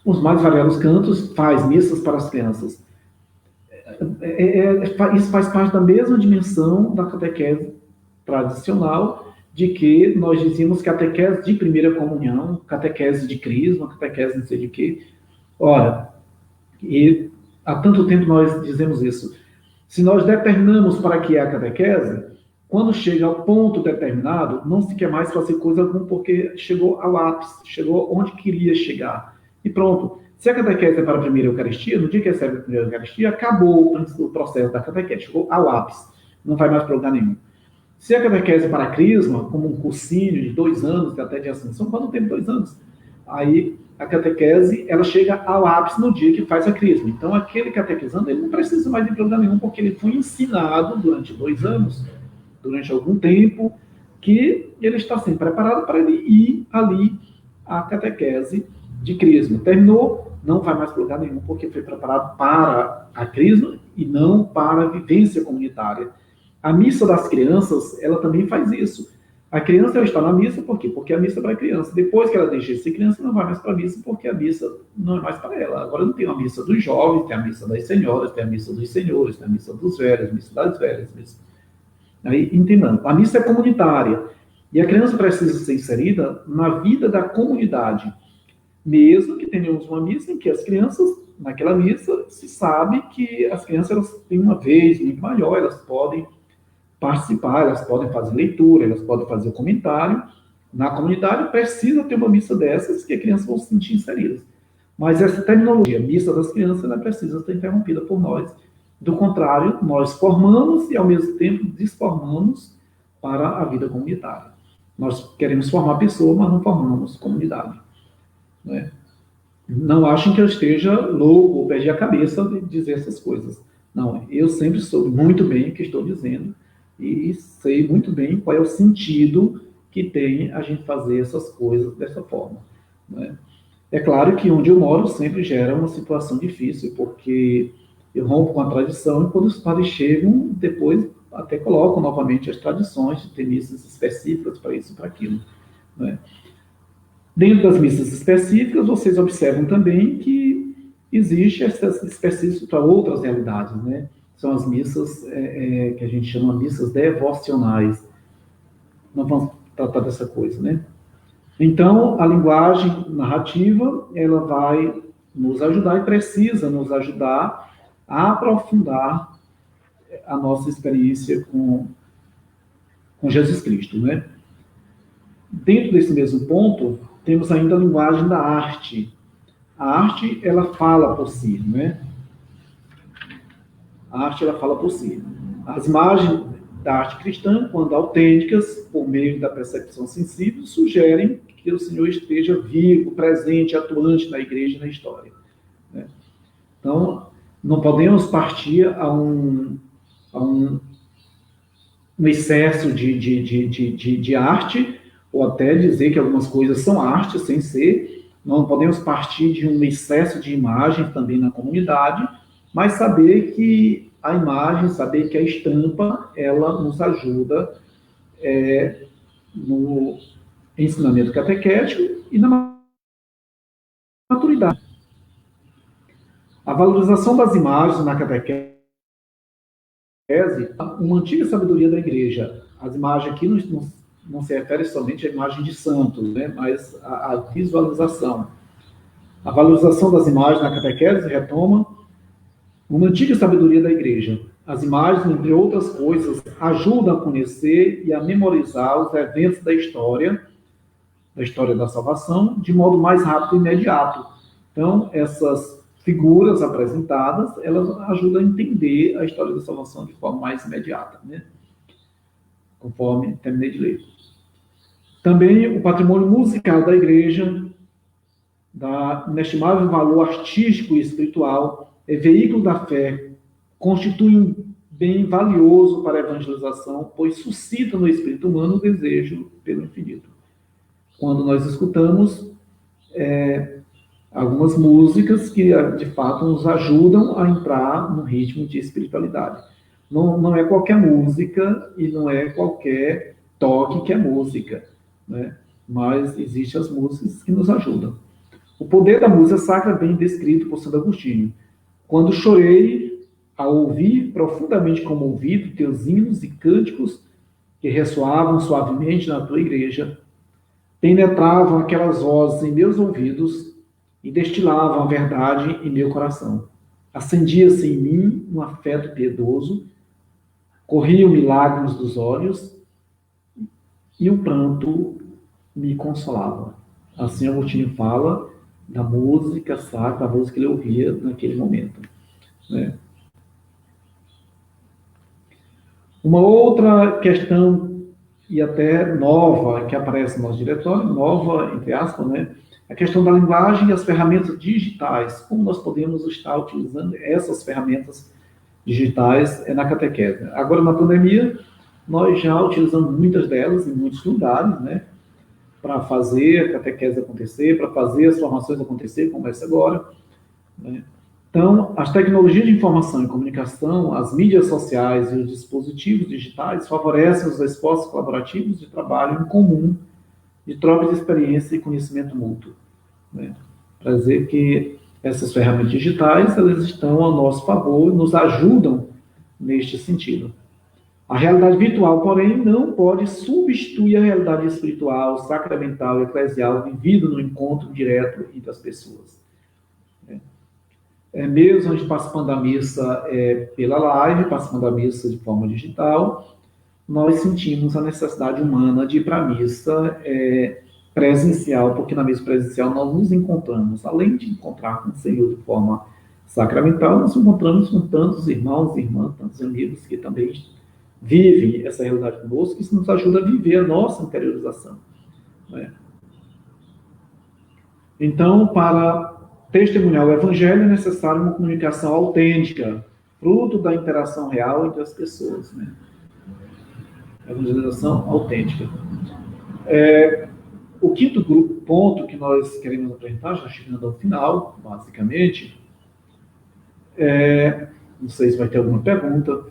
Os mais variados cantos faz missas para as crianças. Isso faz parte da mesma dimensão da catequese tradicional, de que nós dizíamos catequese de primeira comunhão, catequese de crisma, catequese não sei de quê. Ora, e há tanto tempo nós dizemos isso. Se nós determinamos para que é a catequese, quando chega ao ponto determinado, não se quer mais fazer coisa alguma, porque chegou ao ápice, chegou onde queria chegar. E pronto. Se a catequese é para a primeira Eucaristia, no dia que recebe a primeira Eucaristia, acabou o processo da catequese, chegou ao ápice, não vai mais para lugar nenhum. Se a catequese é para a crisma, como um cursinho de 2 anos, até de ascensão, quando tem 2 anos, aí a catequese ela chega ao ápice no dia que faz a crisma. Então, aquele catequizando, ele não precisa mais de lugar nenhum, porque ele foi ensinado durante 2 anos, durante algum tempo, que ele está sendo preparado para ele ir ali à catequese de crisma. Terminou, não vai mais para lugar nenhum, porque foi preparado para a crisma e não para a vivência comunitária. A missa das crianças, ela também faz isso. A criança ela está na missa, por quê? Porque a missa é para a criança. Depois que ela deixa de ser criança, não vai mais para a missa, porque a missa não é mais para ela. Agora não tem a missa dos jovens, tem a missa das senhoras, tem a missa dos senhores, tem a missa dos velhos, a missa das velhas. Aí, entendendo, a missa é comunitária. E a criança precisa ser inserida na vida da comunidade. Mesmo que tenhamos uma missa em que as crianças, naquela missa, se sabe que as crianças elas têm uma vez muito maior, elas podem participar, elas podem fazer leitura, elas podem fazer comentário. Na comunidade precisa ter uma missa dessas que as crianças vão se sentir inseridas. Mas essa terminologia, missa das crianças, ela precisa ser interrompida por nós. Do contrário, nós formamos e, ao mesmo tempo, desformamos para a vida comunitária. Nós queremos formar pessoa, mas não formamos comunidade. Né? Não achem que eu esteja louco ou perdi a cabeça de dizer essas coisas. Não, eu sempre soube muito bem o que estou dizendo e sei muito bem qual é o sentido que tem a gente fazer essas coisas dessa forma. Né? É claro que onde eu moro sempre gera uma situação difícil, porque eu rompo com a tradição e quando os padres chegam, depois até colocam novamente as tradições de ter missas específicas para isso e para aquilo. Né? Dentro das missas específicas, vocês observam também que existe essas específicas para outras realidades, né? São as missas que a gente chama de missas devocionais. Não vamos tratar dessa coisa, né? Então, a linguagem narrativa, ela vai nos ajudar e precisa nos ajudar a aprofundar a nossa experiência com Jesus Cristo, né? Dentro desse mesmo ponto, temos ainda a linguagem da arte. A arte, ela fala por si, né? A arte, ela fala por si. As imagens da arte cristã, quando autênticas, por meio da percepção sensível, sugerem que o Senhor esteja vivo, presente, atuante na igreja e na história. Né? Então, não podemos partir a um excesso de arte, ou até dizer que algumas coisas são arte sem ser. Não podemos partir de um excesso de imagem também na comunidade, mas saber que a imagem, saber que a estampa, ela nos ajuda no ensinamento catequético e na maturidade. A valorização das imagens na catequese, uma antiga sabedoria da igreja. As imagens aqui não se refere somente à imagem de santos, né, mas à visualização. A valorização das imagens na catequese retoma uma antiga sabedoria da igreja. As imagens, entre outras coisas, ajudam a conhecer e a memorizar os eventos da história da salvação, de modo mais rápido e imediato. Então, essas figuras apresentadas, elas ajudam a entender a história da salvação de forma mais imediata, né? Conforme terminei de ler. Também o patrimônio musical da igreja, da inestimável valor artístico e espiritual, é veículo da fé, constitui um bem valioso para a evangelização, pois suscita no espírito humano o desejo pelo infinito. Quando nós escutamos algumas músicas que, de fato, nos ajudam a entrar no ritmo de espiritualidade. Não é qualquer música e não é qualquer toque que é música, né? Mas existem as músicas que nos ajudam. O poder da música sacra é bem descrito por Santo Agostinho. Quando chorei ao ouvir, profundamente comovido, teus hinos e cânticos que ressoavam suavemente na tua igreja, penetravam aquelas vozes em meus ouvidos e destilavam a verdade em meu coração. Acendia-se em mim um afeto piedoso, corriam-me lágrimas dos olhos e o pranto me consolava. Assim Agostinho fala da música sacra, a música que ele ouvia naquele momento. Né? Uma outra questão, e até nova, que aparece no nosso diretório, nova, entre aspas, né? A questão da linguagem e as ferramentas digitais. Como nós podemos estar utilizando essas ferramentas digitais na catequese? Agora, na pandemia, nós já utilizamos muitas delas em muitos lugares, né, para fazer a catequese acontecer, para fazer as formações acontecer, como essa agora, né. Então, as tecnologias de informação e comunicação, as mídias sociais e os dispositivos digitais favorecem os esforços colaborativos de trabalho em comum, de troca de experiência e conhecimento mútuo, né? Para dizer que essas ferramentas digitais, elas estão a nosso favor e nos ajudam neste sentido. A realidade virtual, porém, não pode substituir a realidade espiritual, sacramental e eclesial vivida no encontro direto entre as pessoas. Mesmo a gente participando da missa pela live, participando da missa de forma digital, nós sentimos a necessidade humana de ir para a missa presencial, porque na missa presencial nós nos encontramos, além de encontrar com o Senhor de forma sacramental, nós nos encontramos com tantos irmãos e irmãs, tantos amigos que também vivem essa realidade conosco, isso nos ajuda a viver a nossa interiorização, né? Então, para testemunhar o Evangelho é necessário uma comunicação autêntica, fruto da interação real entre as pessoas, né? Evangelização autêntica. O quinto ponto que nós queremos apresentar, já chegando ao final, basicamente, não sei se vai ter alguma pergunta,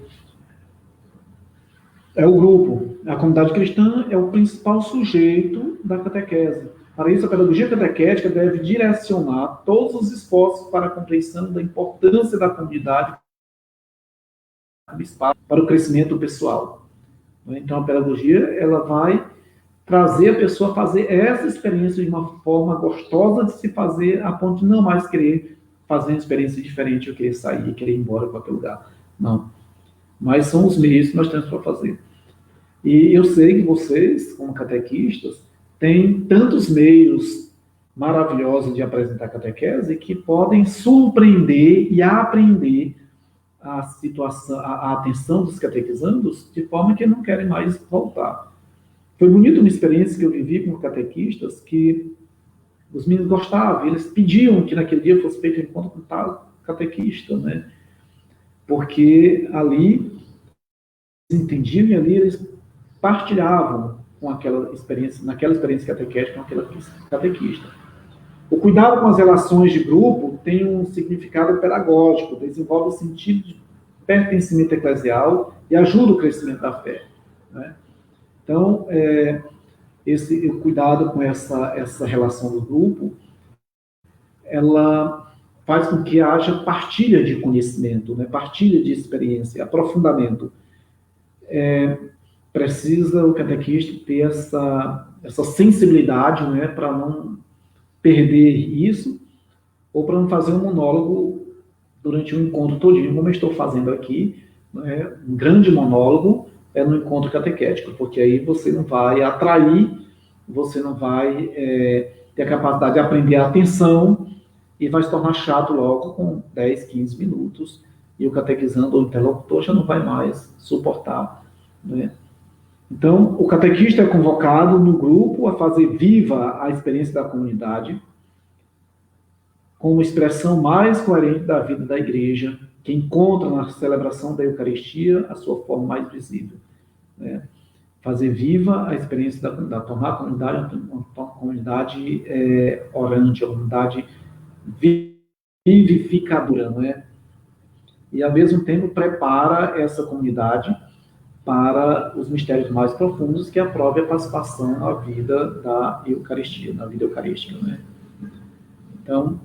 é o grupo. A comunidade cristã é o principal sujeito da catequese. Para isso, a pedagogia catequética deve direcionar todos os esforços para a compreensão da importância da comunidade para o crescimento pessoal. Então, a pedagogia ela vai trazer a pessoa a fazer essa experiência de uma forma gostosa de se fazer, a ponto de não mais querer fazer uma experiência diferente, ou querer sair, querer ir embora para qualquer lugar. Não. Mas são os meios que nós temos para fazer. E eu sei que vocês, como catequistas, têm tantos meios maravilhosos de apresentar catequese que podem surpreender e aprender a situação, a atenção dos catequizandos de forma que não querem mais voltar. Foi bonito uma experiência que eu vivi com catequistas que os meninos gostavam, eles pediam que naquele dia fosse feito um encontro com tal catequista, né? Porque ali eles entendiam e ali eles partilhavam com aquela experiência, naquela experiência catequética, com aquela catequista. O cuidado com as relações de grupo tem um significado pedagógico, desenvolve o sentido de pertencimento eclesial e ajuda o crescimento da fé, né? Então, esse cuidado com essa relação do grupo, ela faz com que haja partilha de conhecimento, né? Partilha de experiência, aprofundamento. Precisa o catequista ter essa sensibilidade, né, para não perder isso, ou para não fazer um monólogo durante um encontro todinho, como eu estou fazendo aqui, né, um grande monólogo no encontro catequético, porque aí você não vai atrair, você não vai ter a capacidade de aprender a atenção e vai se tornar chato logo com 10, 15 minutos, e o catequizando ou o interlocutor já não vai mais suportar, né? Então, o catequista é convocado no grupo a fazer viva a experiência da comunidade como expressão mais coerente da vida da igreja, que encontra na celebração da Eucaristia a sua forma mais visível, né? Fazer viva a experiência da comunidade, tornar a comunidade uma comunidade orante, uma comunidade vivificadora, né? E, ao mesmo tempo, prepara essa comunidade para os mistérios mais profundos, que é a própria participação na vida da Eucaristia, na vida eucarística, né? Então,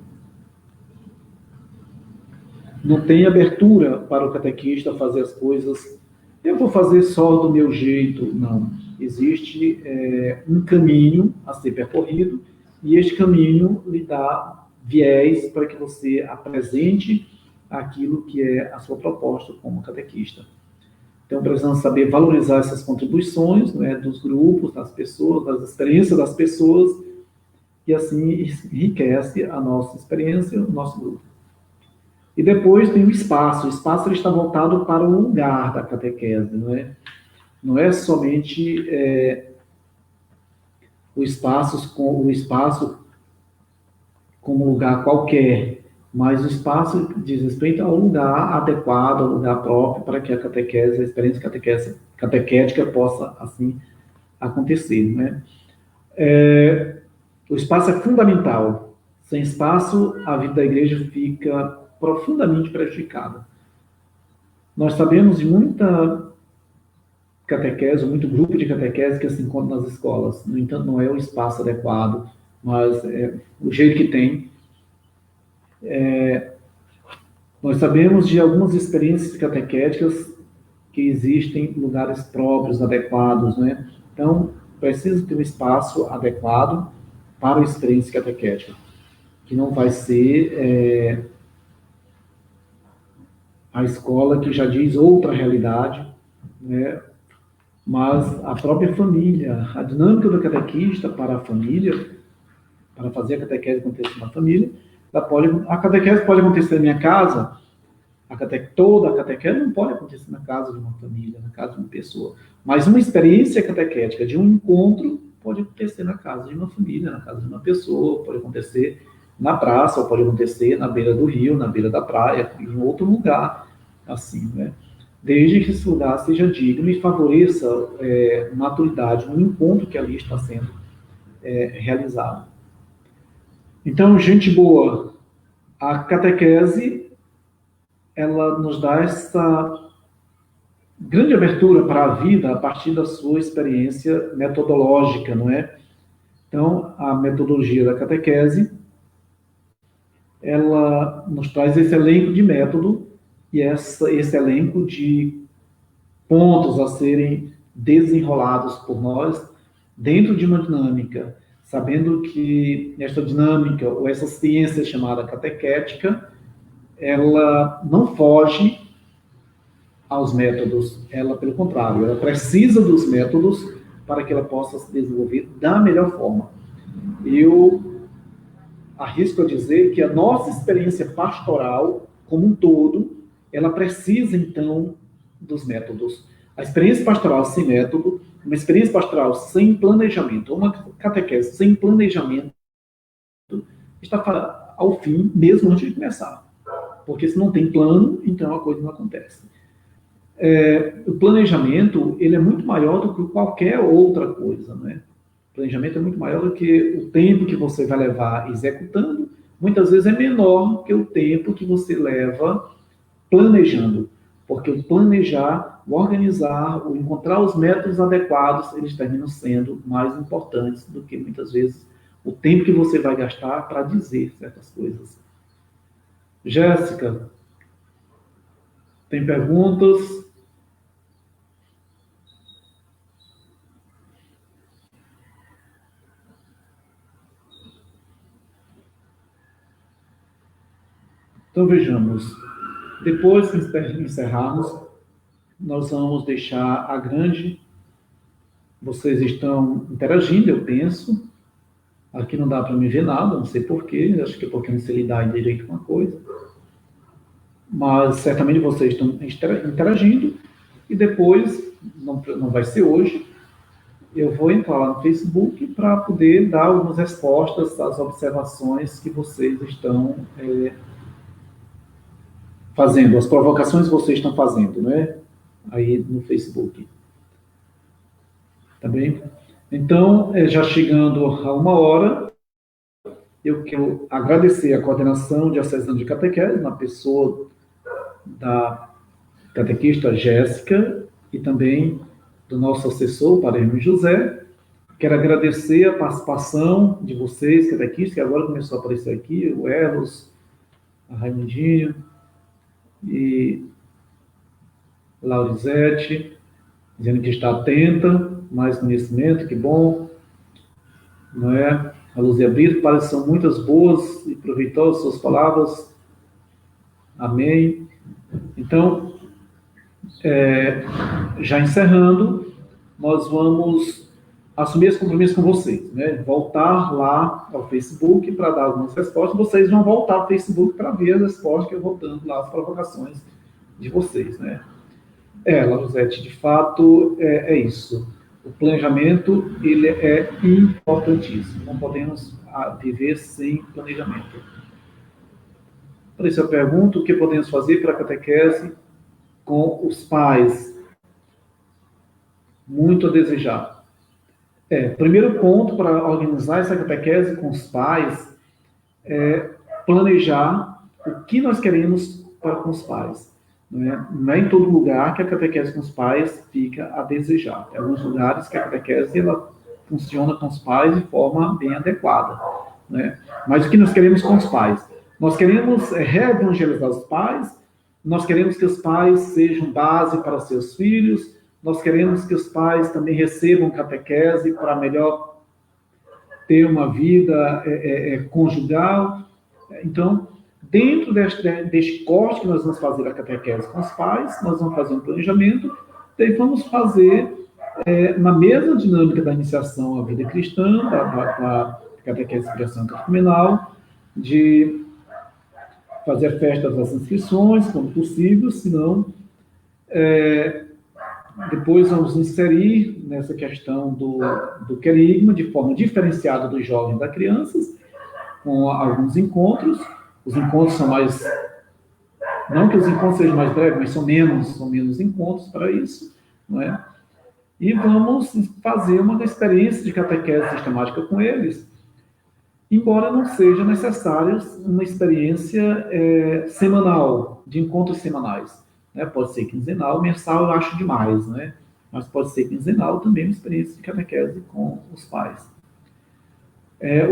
não tem abertura para o catequista fazer as coisas, eu vou fazer só do meu jeito, não. Existe um caminho a ser percorrido, e este caminho lhe dá viés para que você apresente aquilo que é a sua proposta como catequista. Então, precisamos saber valorizar essas contribuições, né, dos grupos, das pessoas, das experiências das pessoas, e assim enriquece a nossa experiência, o nosso grupo. E depois tem o espaço. O espaço ele está voltado para o lugar da catequese, não é? Não é somente o espaço como lugar qualquer, mas o espaço diz respeito ao lugar adequado, ao lugar próprio, para que a catequese, a experiência de catequese catequética possa, assim, acontecer, né? O espaço é fundamental. Sem espaço, a vida da igreja fica profundamente prejudicada. Nós sabemos de muita catequese, muito grupo de catequese que se encontra nas escolas. No entanto, não é o espaço adequado, mas o jeito que tem. Nós sabemos de algumas experiências catequéticas que existem lugares próprios, adequados, né? Então, precisa ter um espaço adequado para a experiência catequética, que não vai ser a escola que já diz outra realidade, né? Mas a própria família, a dinâmica do catequista para a família, para fazer a catequese acontecer na família, a catequese pode acontecer na minha casa, toda a catequese não pode acontecer na casa de uma família, na casa de uma pessoa, mas uma experiência catequética de um encontro pode acontecer na casa de uma família, na casa de uma pessoa, pode acontecer na praça, ou pode acontecer na beira do rio, na beira da praia, em outro lugar, assim, né? Desde que esse lugar seja digno e favoreça maturidade no encontro que ali está sendo realizado. Então, gente boa, a catequese, ela nos dá essa grande abertura para a vida a partir da sua experiência metodológica, não é? Então, a metodologia da catequese, ela nos traz esse elenco de método e esse elenco de pontos a serem desenrolados por nós dentro de uma dinâmica, sabendo que esta dinâmica, ou essa ciência chamada catequética, ela não foge aos métodos, ela, pelo contrário, ela precisa dos métodos para que ela possa se desenvolver da melhor forma. Eu arrisco a dizer que a nossa experiência pastoral, como um todo, ela precisa, então, dos métodos. A experiência pastoral sem método, uma experiência pastoral sem planejamento, uma catequese sem planejamento, está ao fim, mesmo antes de começar. Porque se não tem plano, então a coisa não acontece. O planejamento, ele é muito maior do que qualquer outra coisa, né? O planejamento é muito maior do que o tempo que você vai levar executando, muitas vezes é menor que o tempo que você leva planejando, porque o planejar, o organizar, o encontrar os métodos adequados, eles terminam sendo mais importantes do que muitas vezes o tempo que você vai gastar para dizer certas coisas. Jéssica, tem perguntas? Então vejamos, depois que encerrarmos, nós vamos deixar a grande. Vocês estão interagindo, eu penso. Aqui não dá para me ver nada, não sei porquê, acho que é porque não sei lidar direito com a coisa. Mas certamente vocês estão interagindo, e depois, não vai ser hoje, eu vou entrar lá no Facebook para poder dar algumas respostas às observações que vocês estão fazendo, as provocações que vocês estão fazendo, né? Aí no Facebook. Tá bem? Então, já chegando a 1 hora, eu quero agradecer a coordenação diocesana de catequese, na pessoa da catequista Jéssica e também do nosso assessor, Padre Hermes José. Quero agradecer a participação de vocês, catequistas, que agora começou a aparecer aqui, o Eros, a Raimundinho e Laurizete, dizendo que está atenta, mais conhecimento, que bom, não é? A Luzia Brito, parece que são muitas boas e proveitosas suas palavras. Amém. Então, já encerrando, nós vamos assumir esse compromisso com vocês, né? Voltar lá ao Facebook para dar algumas respostas. Vocês vão voltar ao Facebook para ver as respostas que eu vou dando lá, as provocações de vocês, né? Lauzete, de fato, é isso. O planejamento, ele é importantíssimo. Não podemos viver sem planejamento. Por isso eu pergunto, o que podemos fazer para a catequese com os pais? muito a desejar. Primeiro ponto para organizar essa catequese com os pais é planejar o que nós queremos para com os pais. Não é em todo lugar que a catequese com os pais fica a desejar. Tem alguns lugares que a catequese ela funciona com os pais de forma bem adequada. Mas o que nós queremos com os pais? Nós queremos reevangelizar os pais, nós queremos que os pais sejam base para seus filhos, nós queremos que os pais também recebam catequese para melhor ter uma vida conjugal. Então, dentro deste corte que nós vamos fazer a catequese com os pais, nós vamos fazer um planejamento, daí vamos fazer, na mesma dinâmica da iniciação à vida cristã, da catequese de criação catecumenal, de fazer festas das inscrições, quando possível, senão depois vamos inserir nessa questão do querigma de forma diferenciada dos jovens e das crianças, com alguns encontros. Os encontros são mais... Não que os encontros sejam mais breves, mas são menos encontros para isso. Não é? E vamos fazer uma experiência de catequese sistemática com eles, embora não seja necessário uma experiência semanal, de encontros semanais. Pode ser quinzenal, mensal eu acho demais, mas pode ser quinzenal também uma experiência de catequese com os pais.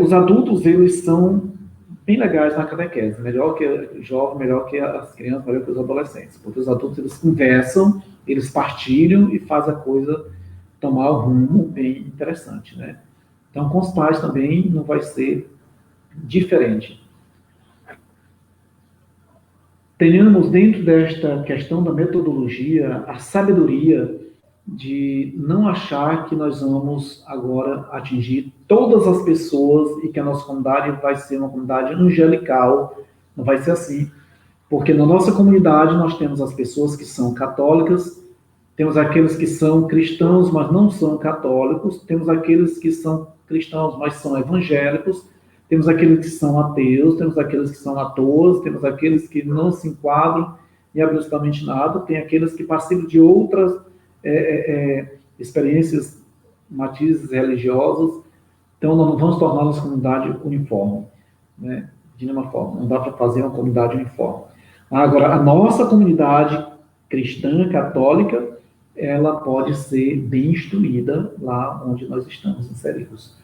Os adultos, eles são bem legais na catequese, melhor que o jovem, melhor que as crianças, melhor que os adolescentes, porque os adultos, eles conversam, eles partilham e fazem a coisa tomar um rumo bem interessante, Então, com os pais também não vai ser diferente. Tenhamos dentro desta questão da metodologia a sabedoria de não achar que nós vamos agora atingir todas as pessoas e que a nossa comunidade vai ser uma comunidade angelical. Não vai ser assim. Porque na nossa comunidade nós temos as pessoas que são católicas, temos aqueles que são cristãos, mas não são católicos, temos aqueles que são cristãos, mas são evangélicos, temos aqueles que são ateus, temos aqueles que são atores, temos aqueles que não se enquadram em absolutamente nada, tem aqueles que participam de outras experiências, matizes religiosos. Então, nós não vamos tornar nossa comunidade uniforme, de nenhuma forma. Não dá para fazer uma comunidade uniforme. Agora, a nossa comunidade cristã, católica, ela pode ser bem instruída lá onde nós estamos inseridos.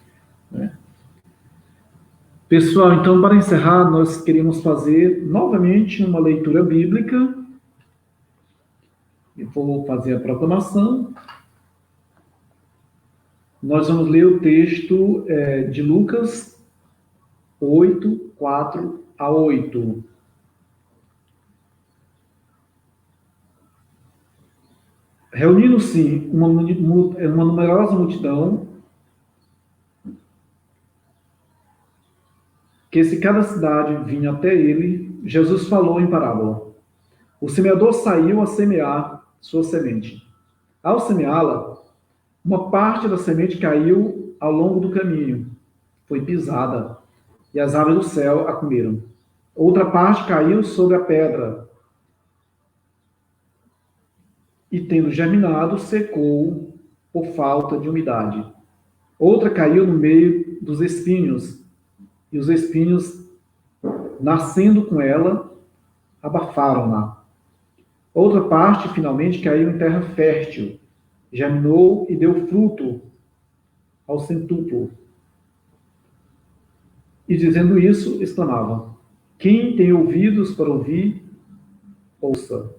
Pessoal, então, para encerrar, nós queríamos fazer novamente uma leitura bíblica. Eu vou fazer a proclamação. Nós vamos ler o texto de Lucas 8, 4 a 8. Reunindo-se uma numerosa multidão, que se cada cidade vinha até ele, Jesus falou em parábola. O semeador saiu a semear sua semente. Ao semeá-la, uma parte da semente caiu ao longo do caminho, foi pisada, e as aves do céu a comeram. Outra parte caiu sobre a pedra, e tendo germinado, secou por falta de umidade. Outra caiu no meio dos espinhos, e os espinhos, nascendo com ela, abafaram-na. Outra parte, finalmente, caiu em terra fértil, germinou e deu fruto ao centúplo. E dizendo isso, exclamava: quem tem ouvidos para ouvir, ouça.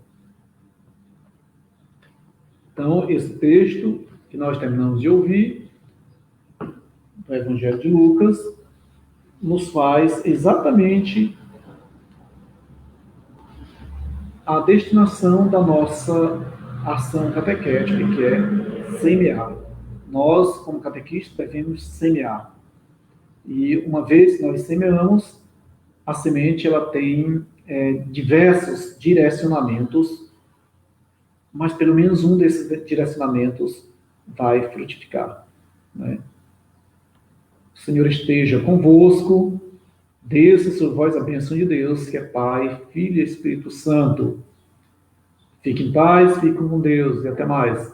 Então, esse texto que nós terminamos de ouvir, do Evangelho de Lucas, nos faz exatamente a destinação da nossa ação catequética, que é semear. Nós, como catequistas, devemos semear. E uma vez que nós semeamos, a semente ela tem diversos direcionamentos, mas pelo menos um desses direcionamentos vai frutificar. O Senhor esteja convosco, desça sobre vós a bênção de Deus, que é Pai, Filho e Espírito Santo. Fiquem em paz, fiquem com Deus e até mais.